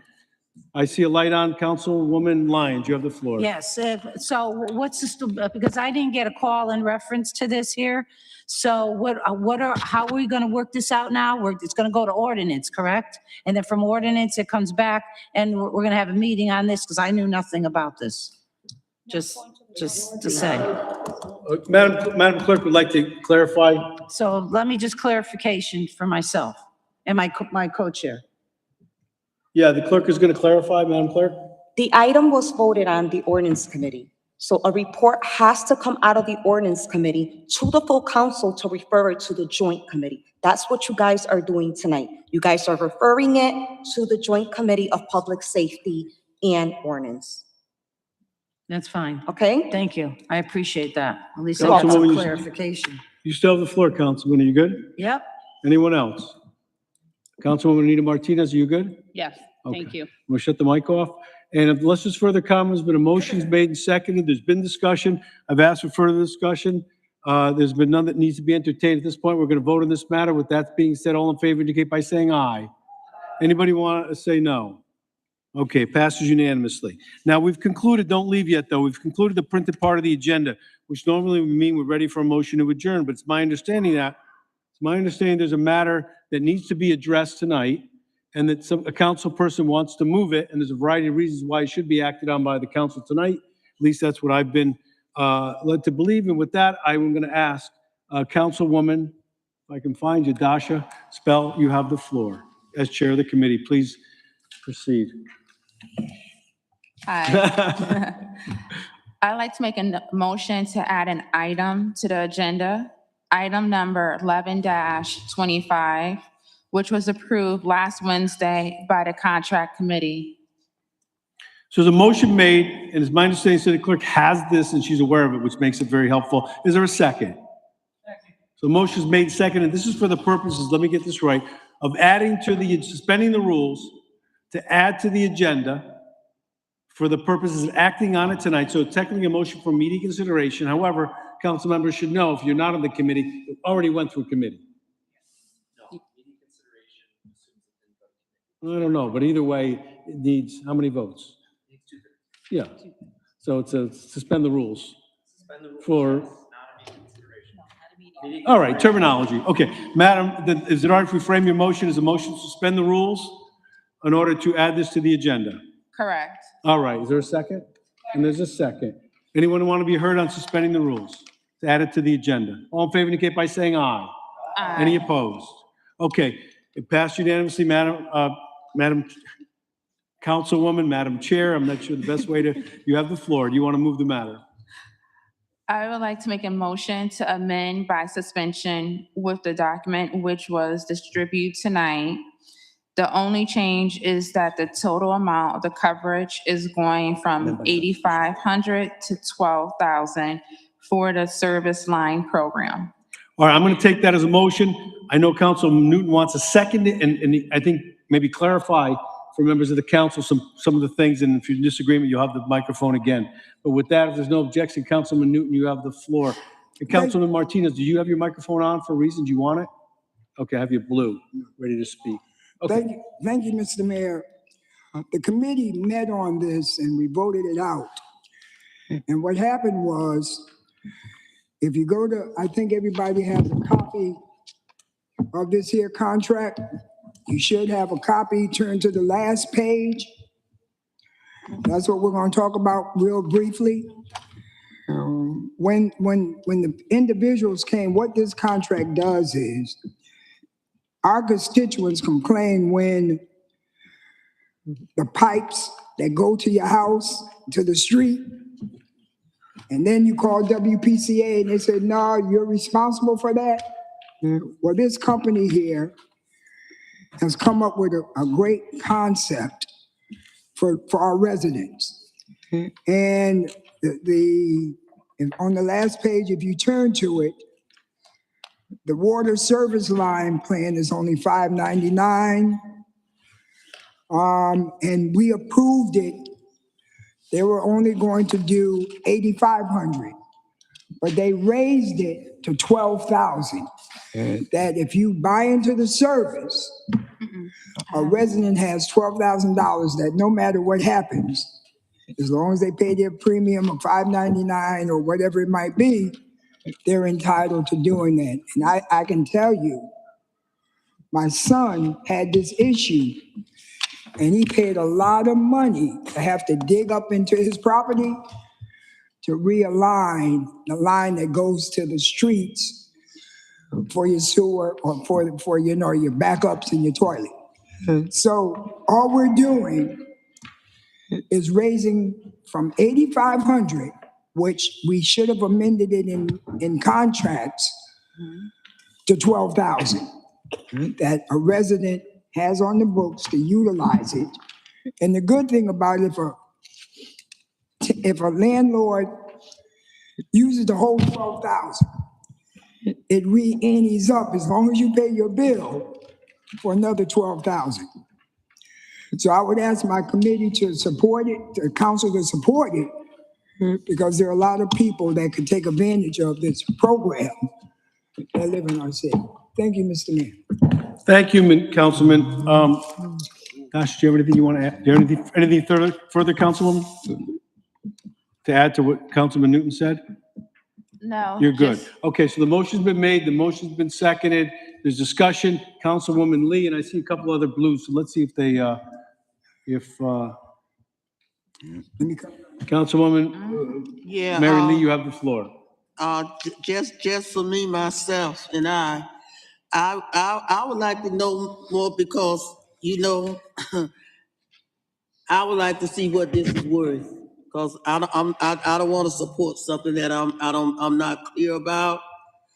I see a light on. Councilwoman Lyons, you have the floor. Yes, so what's this, because I didn't get a call in reference to this here. So how are we going to work this out now? It's going to go to ordinance, correct? And then from ordinance, it comes back and we're going to have a meeting on this because I knew nothing about this. Just just to say. Madam Clerk would like to clarify. So let me just clarification for myself and my co-chair. Yeah, the clerk is going to clarify, Madam Clerk. The item was voted on the ordinance committee. So a report has to come out of the ordinance committee to the full council to refer it to the joint committee. That's what you guys are doing tonight. You guys are referring it to the joint committee of public safety and ordinance. That's fine. Okay? Thank you. I appreciate that. At least I got some Councilwoman, clarification. You still have the floor, Councilwoman. Are you good? Yep. Anyone else? Councilwoman Anita Martinez, are you good? Yes, thank Okay. you. I'm going to shut the mic off. And unless there's further comments, but a motion's made and seconded, there's been discussion. I've asked for further discussion. There's been none that needs to be entertained at this point. We're going to vote on this matter. With that being said, all in favor indicate by saying aye. Anybody want to say no? Okay, passes unanimously. Now, we've concluded, don't leave yet, though. We've concluded the printed part of the agenda, which normally would mean we're ready for a motion to adjourn, but it's my understanding there's a matter that needs to be addressed tonight, and that a council person wants to move it, and there's a variety of reasons why it should be acted on by the council tonight. At least that's what I've been led to believe. And with that, I'm going to ask Councilwoman, if I can find you, Dasha Spell, you have the floor. As chair of the committee, please proceed. Hi. I'd like to make a motion to add an item to the agenda, item number 11-25, which was approved last Wednesday by the contract committee. So there's a motion made, and it's my understanding City Clerk has this and she's aware of it, which makes it very helpful. Is there a second? So the motion is made second, and this is for the purposes, let me get this right, of suspending the rules to add to the agenda for the purposes of acting on it tonight. So technically a motion for immediate consideration. However, council members should know, if you're not on the committee, it already went through committee. I don't know, but either way, it needs, how many votes? Yeah, so it's a suspend the rules for, all right, terminology. Okay, Madam, is it all right if we frame your motion as a motion to suspend the rules in order to add this to the agenda? Correct. All right, is there a second? And there's a second. Anyone who want to be heard on suspending the rules to add it to the agenda? All in favor indicate by saying aye. Aye. Any opposed? Okay, it passed unanimously, Madam Councilwoman, Madam Chair. I'm not sure the best way to, you have the floor. Do you want to move the matter? I would like to make a motion to amend by suspension with the document which was distributed tonight. The only change is that the total amount of the coverage is going from 8,500 to 12,000 for the service line program. All right, I'm going to take that as a motion. I know Councilman Newton wants to second it, and I think maybe clarify for members of the council some of the things, and if you're in disagreement, you'll have the microphone again. But with that, if there's no objection, Councilman Newton, you have the floor. And Councilman Martinez, do you have your microphone on for reasons you want it? Okay, I have your blue, ready to speak. Okay. Thank you, Mr. Mayor. The committee met on this and we voted it out. And what happened was, if you go to, I think everybody has a copy of this here contract. You should have a copy. Turn to the last page. That's what we're going to talk about real briefly. When the individuals came, what this contract does is, our constituents complain when the pipes that go to your house, to the street, and then you call WPCA and they say, no, you're responsible for that. Well, this company here has come up with a great concept for our residents. And and on the last page, if you turn to it, the water service line plan is only $5.99. And we approved it. They were only going to do $8,500, but they raised it to $12,000. That if you buy into the service, a resident has $12,000 that no matter what happens, as long as they pay their premium of $5.99 or whatever it might be, they're entitled to doing that. And I can tell you, my son had this issue and he paid a lot of money to have to dig up into his property to realign the line that goes to the streets for your sewer or for you know, your backups in your toilet. So all we're doing is raising from 8,500, which we should have amended it in contracts, to 12,000 that a resident has on the books to utilize it. And the good thing about it, if a landlord uses the whole 12,000, it re-annies up as long as you pay your bill for another 12,000. So I would ask my committee to support it, the council to support it, because there are a lot of people that could take advantage of this program that live in our city. Thank you, Mr. Mayor. Thank you, Councilman. Gosh, do you have anything you want to add? Do you have anything further, Councilwoman? To add to what Councilman Newton said? No. You're good. just- Okay, so the motion's been made, the motion's been seconded. There's discussion. Councilwoman Lee, and I see a couple other blues, so let's see if they, Let me come. Councilwoman Yeah, Mary Lee, you have the floor. just for me, myself, and I would like to know more because, you know, I would like to see what this is worth. Because I don't want to support something that I'm not clear about.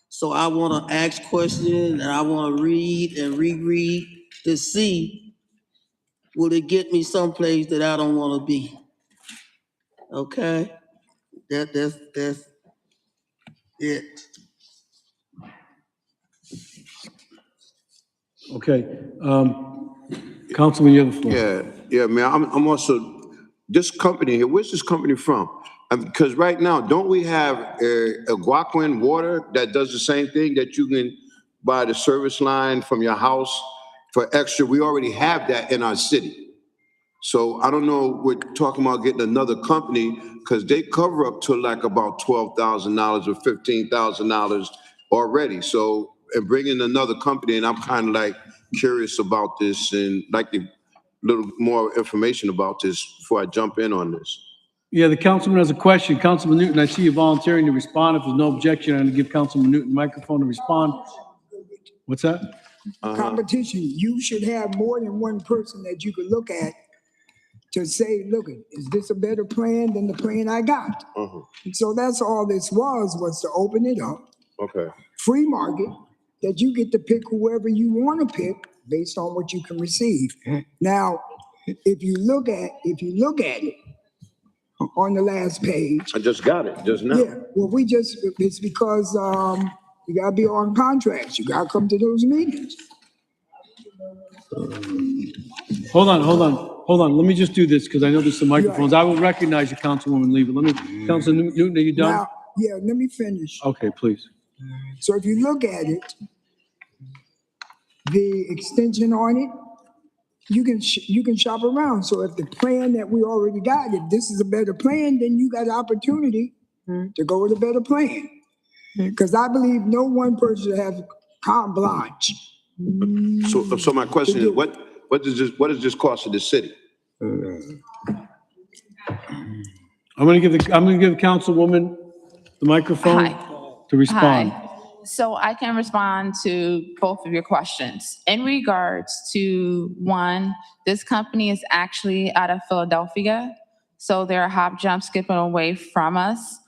So I want to ask questions and I want to read and reread to see, will it get me someplace that I don't want to be? Okay? That's it. Okay, Councilman, you have the floor. Yeah, man. I'm also, this company here, where's this company from? Because right now, don't we have a Guaquin Water that does the same thing, that you can buy the service line from your house for extra? We already have that in our city. So I don't know, we're talking about getting another company because they cover up to like about $12,000 or $15,000 already. So, and bringing another company, and I'm kind of like curious about this and like a little more information about this before I jump in on this. Yeah, the councilman has a question. Councilman Newton, I see you volunteering to respond. If there's no objection, I'm going to give Councilman Newton the microphone to respond. What's that? Competition, you should have more than one person that you could look at to say, look, is this a better plan than the plan I got? So that's all this was to open it up. Okay. Free market, that you get to pick whoever you want to pick based on what you can receive. Now, if you look at it on the last page. I just got it just now. Yeah, well, it's because you gotta be on contracts. You gotta come to those meetings. Hold on. Let me just do this because I know there's some microphones. I will recognize you, Councilwoman Lee, but let me, Councilman Newton, are you done? Now, yeah, let me finish. Okay, please. So if you look at it, the extension on it, you can shop around. So if the plan that we already got, if this is a better plan, then you got the opportunity to go with a better plan. Because I believe no one person should have carte blanche. So my question is, what does this cost to the city? I'm gonna give Councilwoman the microphone to respond. Hi. So I can respond to both of your questions. In regards to one, this company is actually out of Philadelphia. So they're a hop, jump, skipping away from us,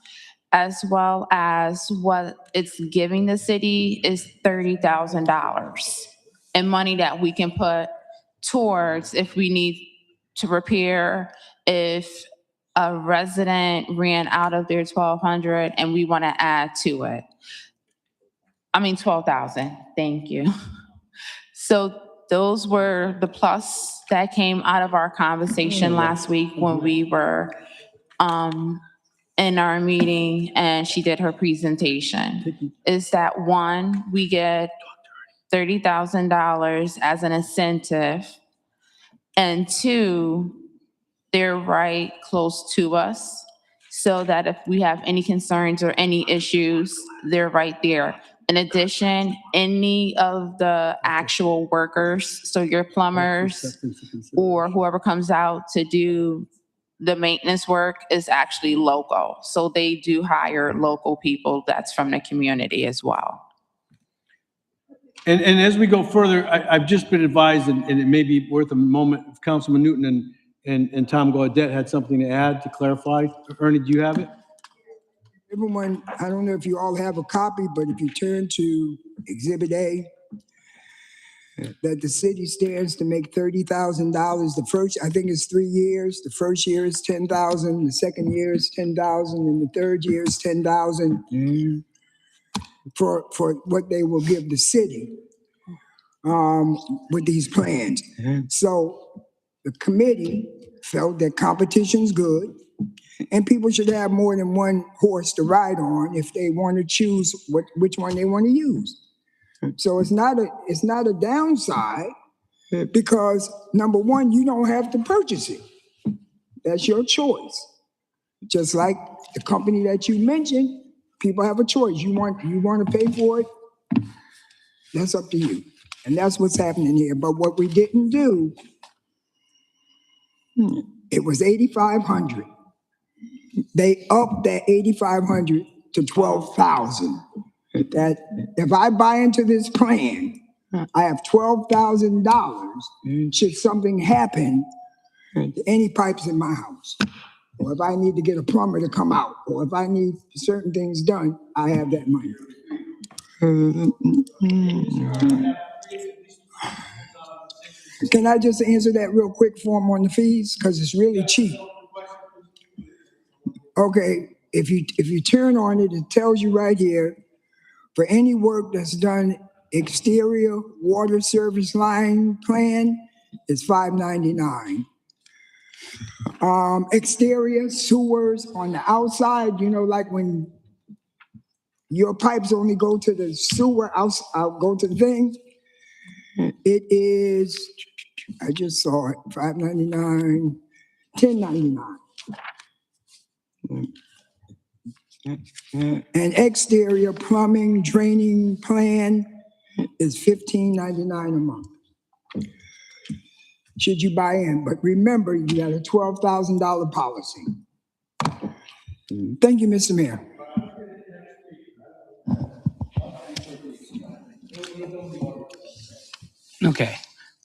as well as what it's giving the city is $30,000 in money that we can put towards if we need to repair, if a resident ran out of their 1,200 and we want to add to it. 12,000, thank you. So those were the plus that came out of our conversation last week when we were in our meeting and she did her presentation. Is that one, we get $30,000 as an incentive, and two, they're right close to us so that if we have any concerns or any issues, they're right there. In addition, any of the actual workers, so your plumbers or whoever comes out to do the maintenance work is actually local. So they do hire local people that's from the community as well. And as we go further, I've just been advised, and it may be worth a moment, if Councilman Newton and Tom Gaudette had something to add to clarify. Ernie, do you have it? Everyone, I don't know if you all have a copy, but if you turn to Exhibit A, that the city stands to make $30,000. The first, I think it's 3 years. The first year is 10,000. The second year is 10,000, and the third year is 10,000 for what they will give the city with these plans. So the committee felt that competition's good, and people should have more than one horse to ride on if they want to choose which one they want to use. So it's not a downside, because number one, you don't have to purchase it. That's your choice. Just like the company that you mentioned, people have a choice. You want to pay for it, that's up to you. And that's what's happening here. But what we didn't do, it was 8,500. They upped that 8,500 to 12,000. That if I buy into this plan, I have $12,000 should something happen to any pipes in my house. Or if I need to get a plumber to come out, or if I need certain things done, I have that money. Can I just answer that real quick for them on the fees? Because it's really cheap. Okay, if you turn on it, it tells you right here, for any work that's done exterior water service line plan, is $5.99. Exterior sewers on the outside, like when your pipes only go to the sewer, go to the thing, it is, I just saw it, $5.99, $10.99. An exterior plumbing draining plan is $15.99 a month. Should you buy in? But remember, you got a $12,000 policy. Thank you, Mr. Mayor. Okay,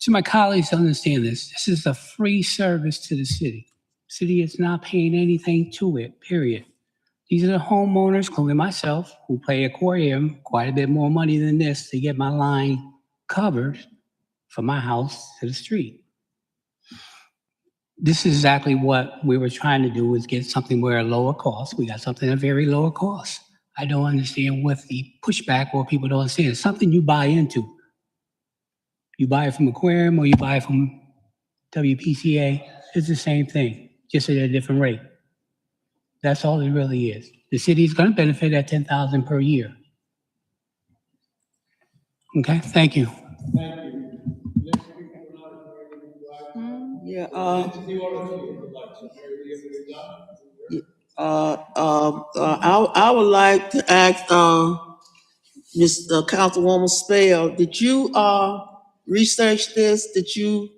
to my colleagues, understand this. This is a free service to the city. City is not paying anything to it, period. These are the homeowners, including myself, who pay aquarium quite a bit more money than this to get my line covered from my house to the street. This is exactly what we were trying to do, is get something where a lower cost. We got something at a very lower cost. I don't understand what the pushback or people don't understand. It's something you buy into. You buy it from aquarium or you buy it from WPCA, it's the same thing, just at a different rate. That's all it really is. The city is going to benefit at $10,000 per year. Okay, thank you. Yeah, I would like to ask, Ms. Councilwoman Spell, did you, research this? Did you,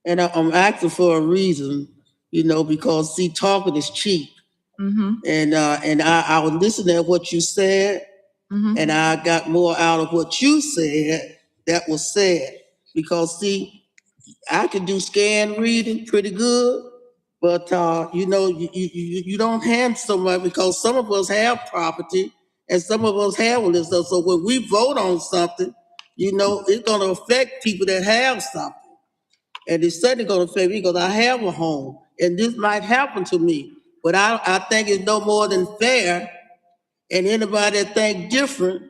and I'm asking for a reason, because see, talking is cheap. And I was listening at what you said, and I got more out of what you said that was said. Because see, I can do scan reading pretty good, but you don't have so much, because some of us have property and some of us have all this stuff. So when we vote on something, it's gonna affect people that have something. And it's certainly gonna affect me because I have a home and this might happen to me. But I think it's no more than fair, and anybody that think different,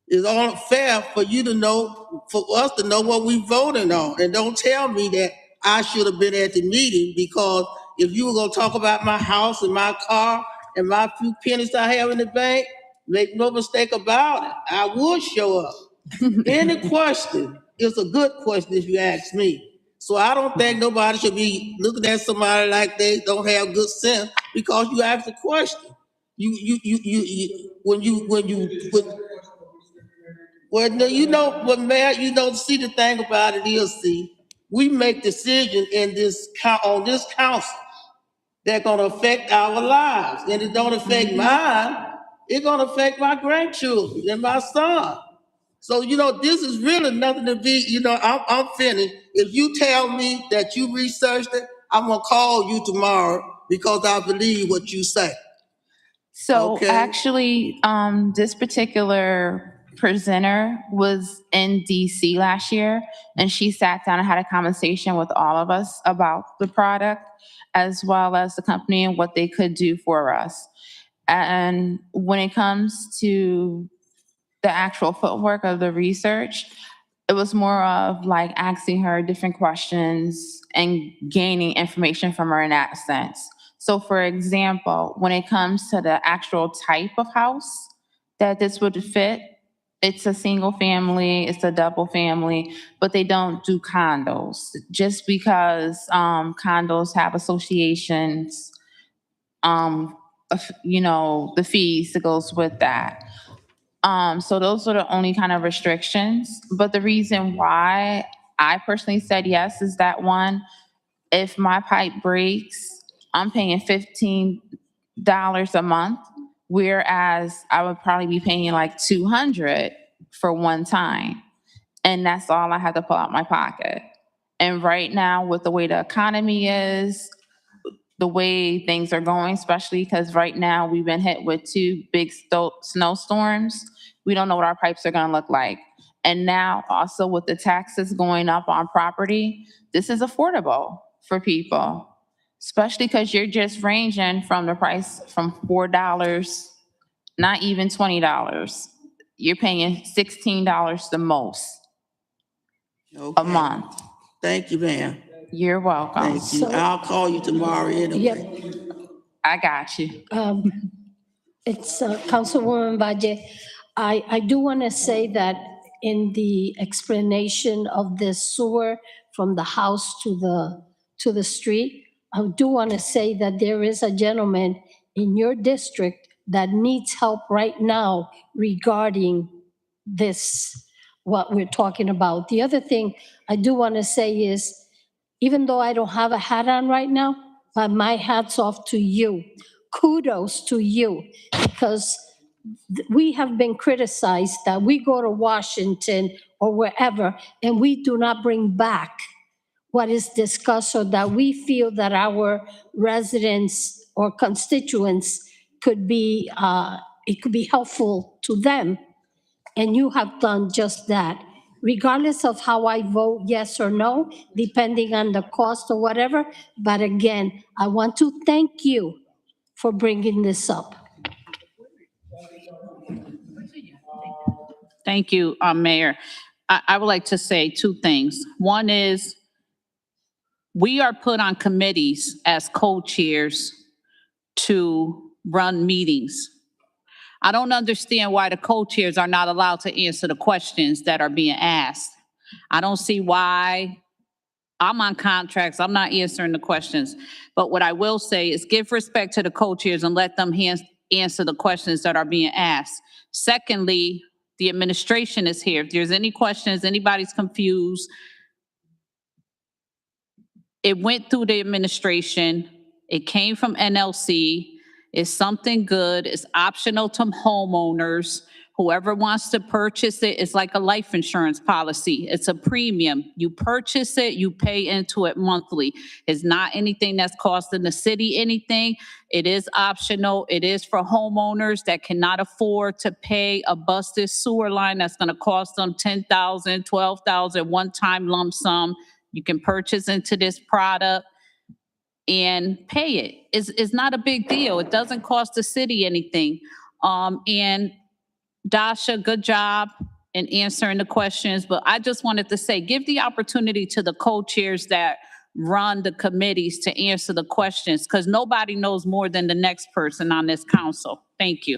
it's all fair for you to know, for us to know what we voting on. And don't tell me that I should have been at the meeting, because if you were gonna talk about my house and my car and my few pennies I have in the bank, make no mistake about it, I would show up. Any question is a good question if you ask me. So I don't think nobody should be looking at somebody like they don't have good sense because you asked a question. Well, no, but Mayor, see, the thing about it is, see, we make decisions in on this council. that gonna affect our lives. And it don't affect mine, it's gonna affect my grandchildren and my son. So, this is really nothing to be, I'm finished. If you tell me that you researched it, I'm gonna call you tomorrow because I believe what you say. So Okay. actually, this particular presenter was in DC last year, and she sat down and had a conversation with all of us about the product, as well as the company and what they could do for us. And when it comes to the actual footwork of the research, it was more of like asking her different questions and gaining information from her in that sense. So, for example, when it comes to the actual type of house that this would fit, it's a single family, it's a double family, but they don't do condos just because condos have associations, the fees that goes with that. So those are the only kind of restrictions. But the reason why I personally said yes is that one, if my pipe breaks, I'm paying $15 a month, whereas I would probably be paying like $200 for one time. And that's all I have to pull out my pocket. And right now, with the way the economy is, the way things are going, especially because right now we've been hit with 2 big snowstorms. We don't know what our pipes are going to look like. And now also with the taxes going up on property, this is affordable for people, especially because you're just ranging from the price from $4, not even $20. You're paying $16 the most a month. Thank you, ma'am. You're welcome. Thank you. I'll call you tomorrow anyway. I got you. It's Councilwoman Valle. I do want to say that in the explanation of the sewer from the house to the street, I do want to say that there is a gentleman in your district that needs help right now regarding this, what we're talking about. The other thing I do want to say is, even though I don't have a hat on right now, but my hat's off to you. Kudos to you, because we have been criticized that we go to Washington or wherever and we do not bring back what is discussed, so that we feel that our residents or constituents could be, it could be helpful to them. And you have done just that. Regardless of how I vote, yes or no, depending on the cost or whatever. But again, I want to thank you for bringing this up. Thank you, Mayor. I would like to say 2 things. One is we are put on committees as co-chairs to run meetings. I don't understand why the co-chairs are not allowed to answer the questions that are being asked. I don't see why. I'm on contracts, I'm not answering the questions. But what I will say is give respect to the co-chairs and let them answer the questions that are being asked. Secondly, the administration is here. If there's any questions, anybody's confused, it went through the administration. It came from NLC. It's something good. It's optional to homeowners. Whoever wants to purchase it, it's like a life insurance policy. It's a premium. You purchase it, you pay into it monthly. It's not anything that's costing the city anything. It is optional. It is for homeowners that cannot afford to pay a busted sewer line that's going to cost them $10,000, $12,000, one-time lump sum. You can purchase into this product and pay it. It's not a big deal. It doesn't cost the city anything. And Dasha, good job in answering the questions, but I just wanted to say, give the opportunity to the co-chairs that run the committees to answer the questions, because nobody knows more than the next person on this council. Thank you.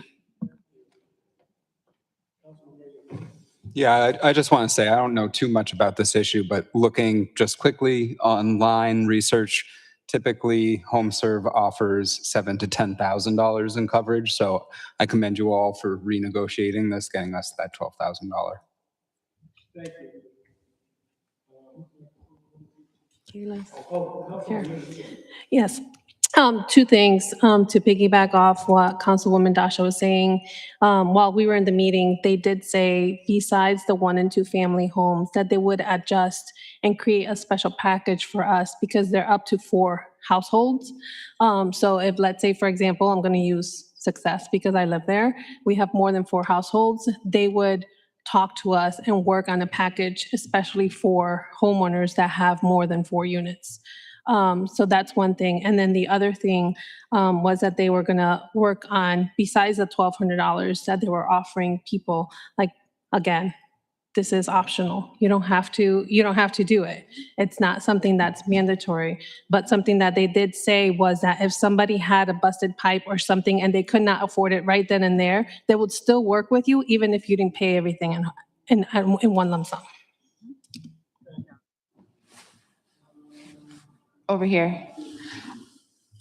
Yeah, I just want to say, I don't know too much about this issue, but looking just quickly online research, typically HomeServe offers $7,000 to $10,000 in coverage. So I commend you all for renegotiating this, getting us that $12,000. Thank you. Yes. Two things to piggyback off what Councilwoman Dasha was saying. While we were in the meeting, they did say besides the 1 and 2 family homes that they would adjust and create a special package for us because they're up to 4 households. So if, let's say, for example, I'm going to use Success because I live there, we have more than 4 households, they would talk to us and work on a package, especially for homeowners that have more than 4 units. So that's one thing. And then the other thing was that they were gonna work on, besides the $1,200 that they were offering people, like, again, this is optional. You don't have to do it. It's not something that's mandatory. But something that they did say was that if somebody had a busted pipe or something and they could not afford it right then and there, they would still work with you even if you didn't pay everything in one lump sum. Over here.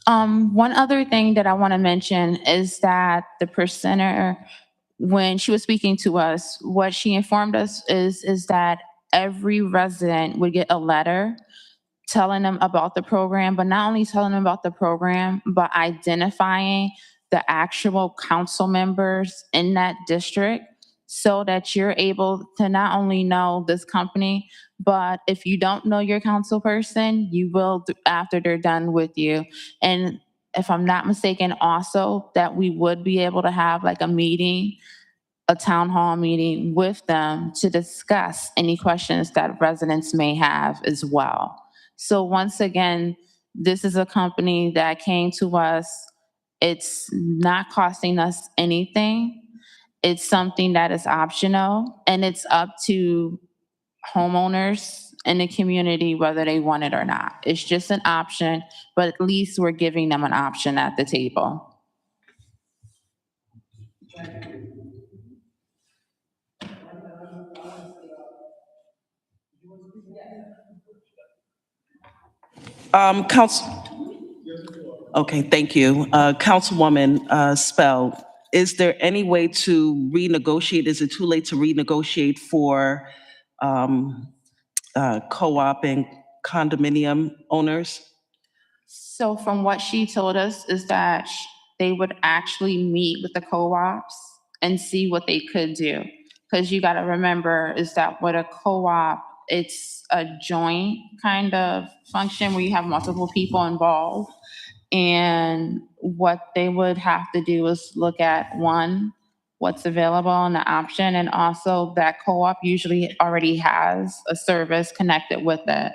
One other thing that I want to mention is that the presenter, when she was speaking to us, what she informed us is that every resident would get a letter telling them about the program, but not only telling them about the program, but identifying the actual council members in that district so that you're able to not only know this company, but if you don't know your council person, you will after they're done with you. And if I'm not mistaken, also that we would be able to have like a meeting, a town hall meeting with them to discuss any questions that residents may have as well. So once again, this is a company that came to us. It's not costing us anything. It's something that is optional, and it's up to homeowners in the community whether they want it or not. It's just an option, but at least we're giving them an option at the table. Okay, thank you. Councilwoman Spell, is there any way to renegotiate? Is it too late to renegotiate for co-op and condominium owners? So from what she told us is that they would actually meet with the co-ops and see what they could do. Because you got to remember is that with a co-op, it's a joint kind of function where you have multiple people involved. And what they would have to do is look at one, what's available and the option, and also that co-op usually already has a service connected with it.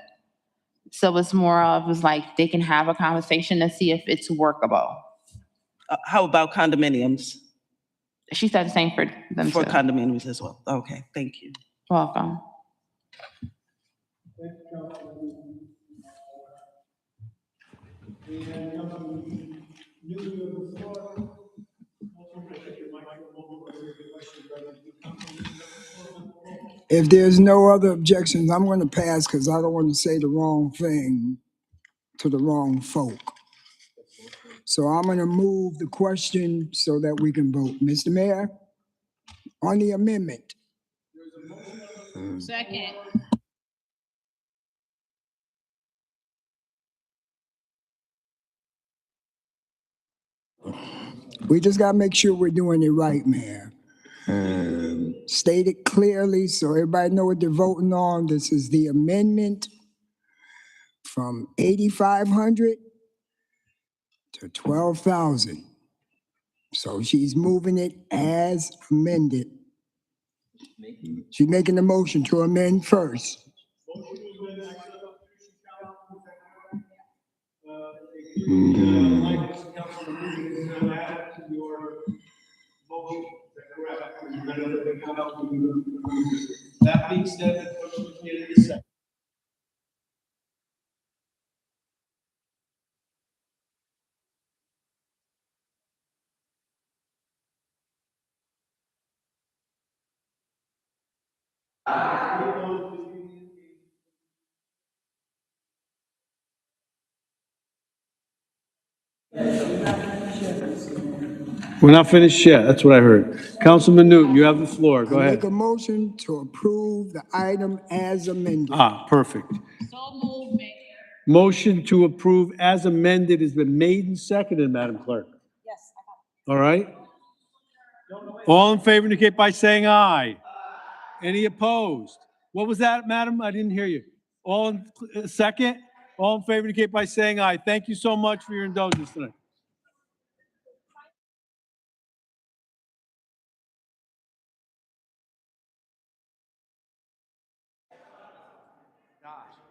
So it's more of is like they can have a conversation to see if it's workable. How about condominiums? She said the same for them For too. condominiums as well. Okay, thank you. Welcome. If there's no other objections, I'm going to pass because I don't want to say the wrong thing to the wrong folk. So I'm going to move the question so that we can vote. Mr. Mayor, on the amendment. Second. We just got to make sure we're doing it right, Mayor. State it clearly so everybody know what they're voting on. This is the amendment from 8,500 to 12,000. So she's moving it as amended. She's making the motion to amend first. That being said, the motion was made in the second. We're not finished yet. That's what I heard. Councilman Newton, you have the floor. Go I ahead. make a motion to approve the item as amended. Perfect. So moved, Mayor. Motion to approve as amended has been made and seconded, Madam Clerk. Yes. All right. All in favor indicate by saying aye. Any opposed? What was that, madam? I didn't hear you. All in second? All in favor indicate by saying aye. Thank you so much for your indulgence tonight. Gosh.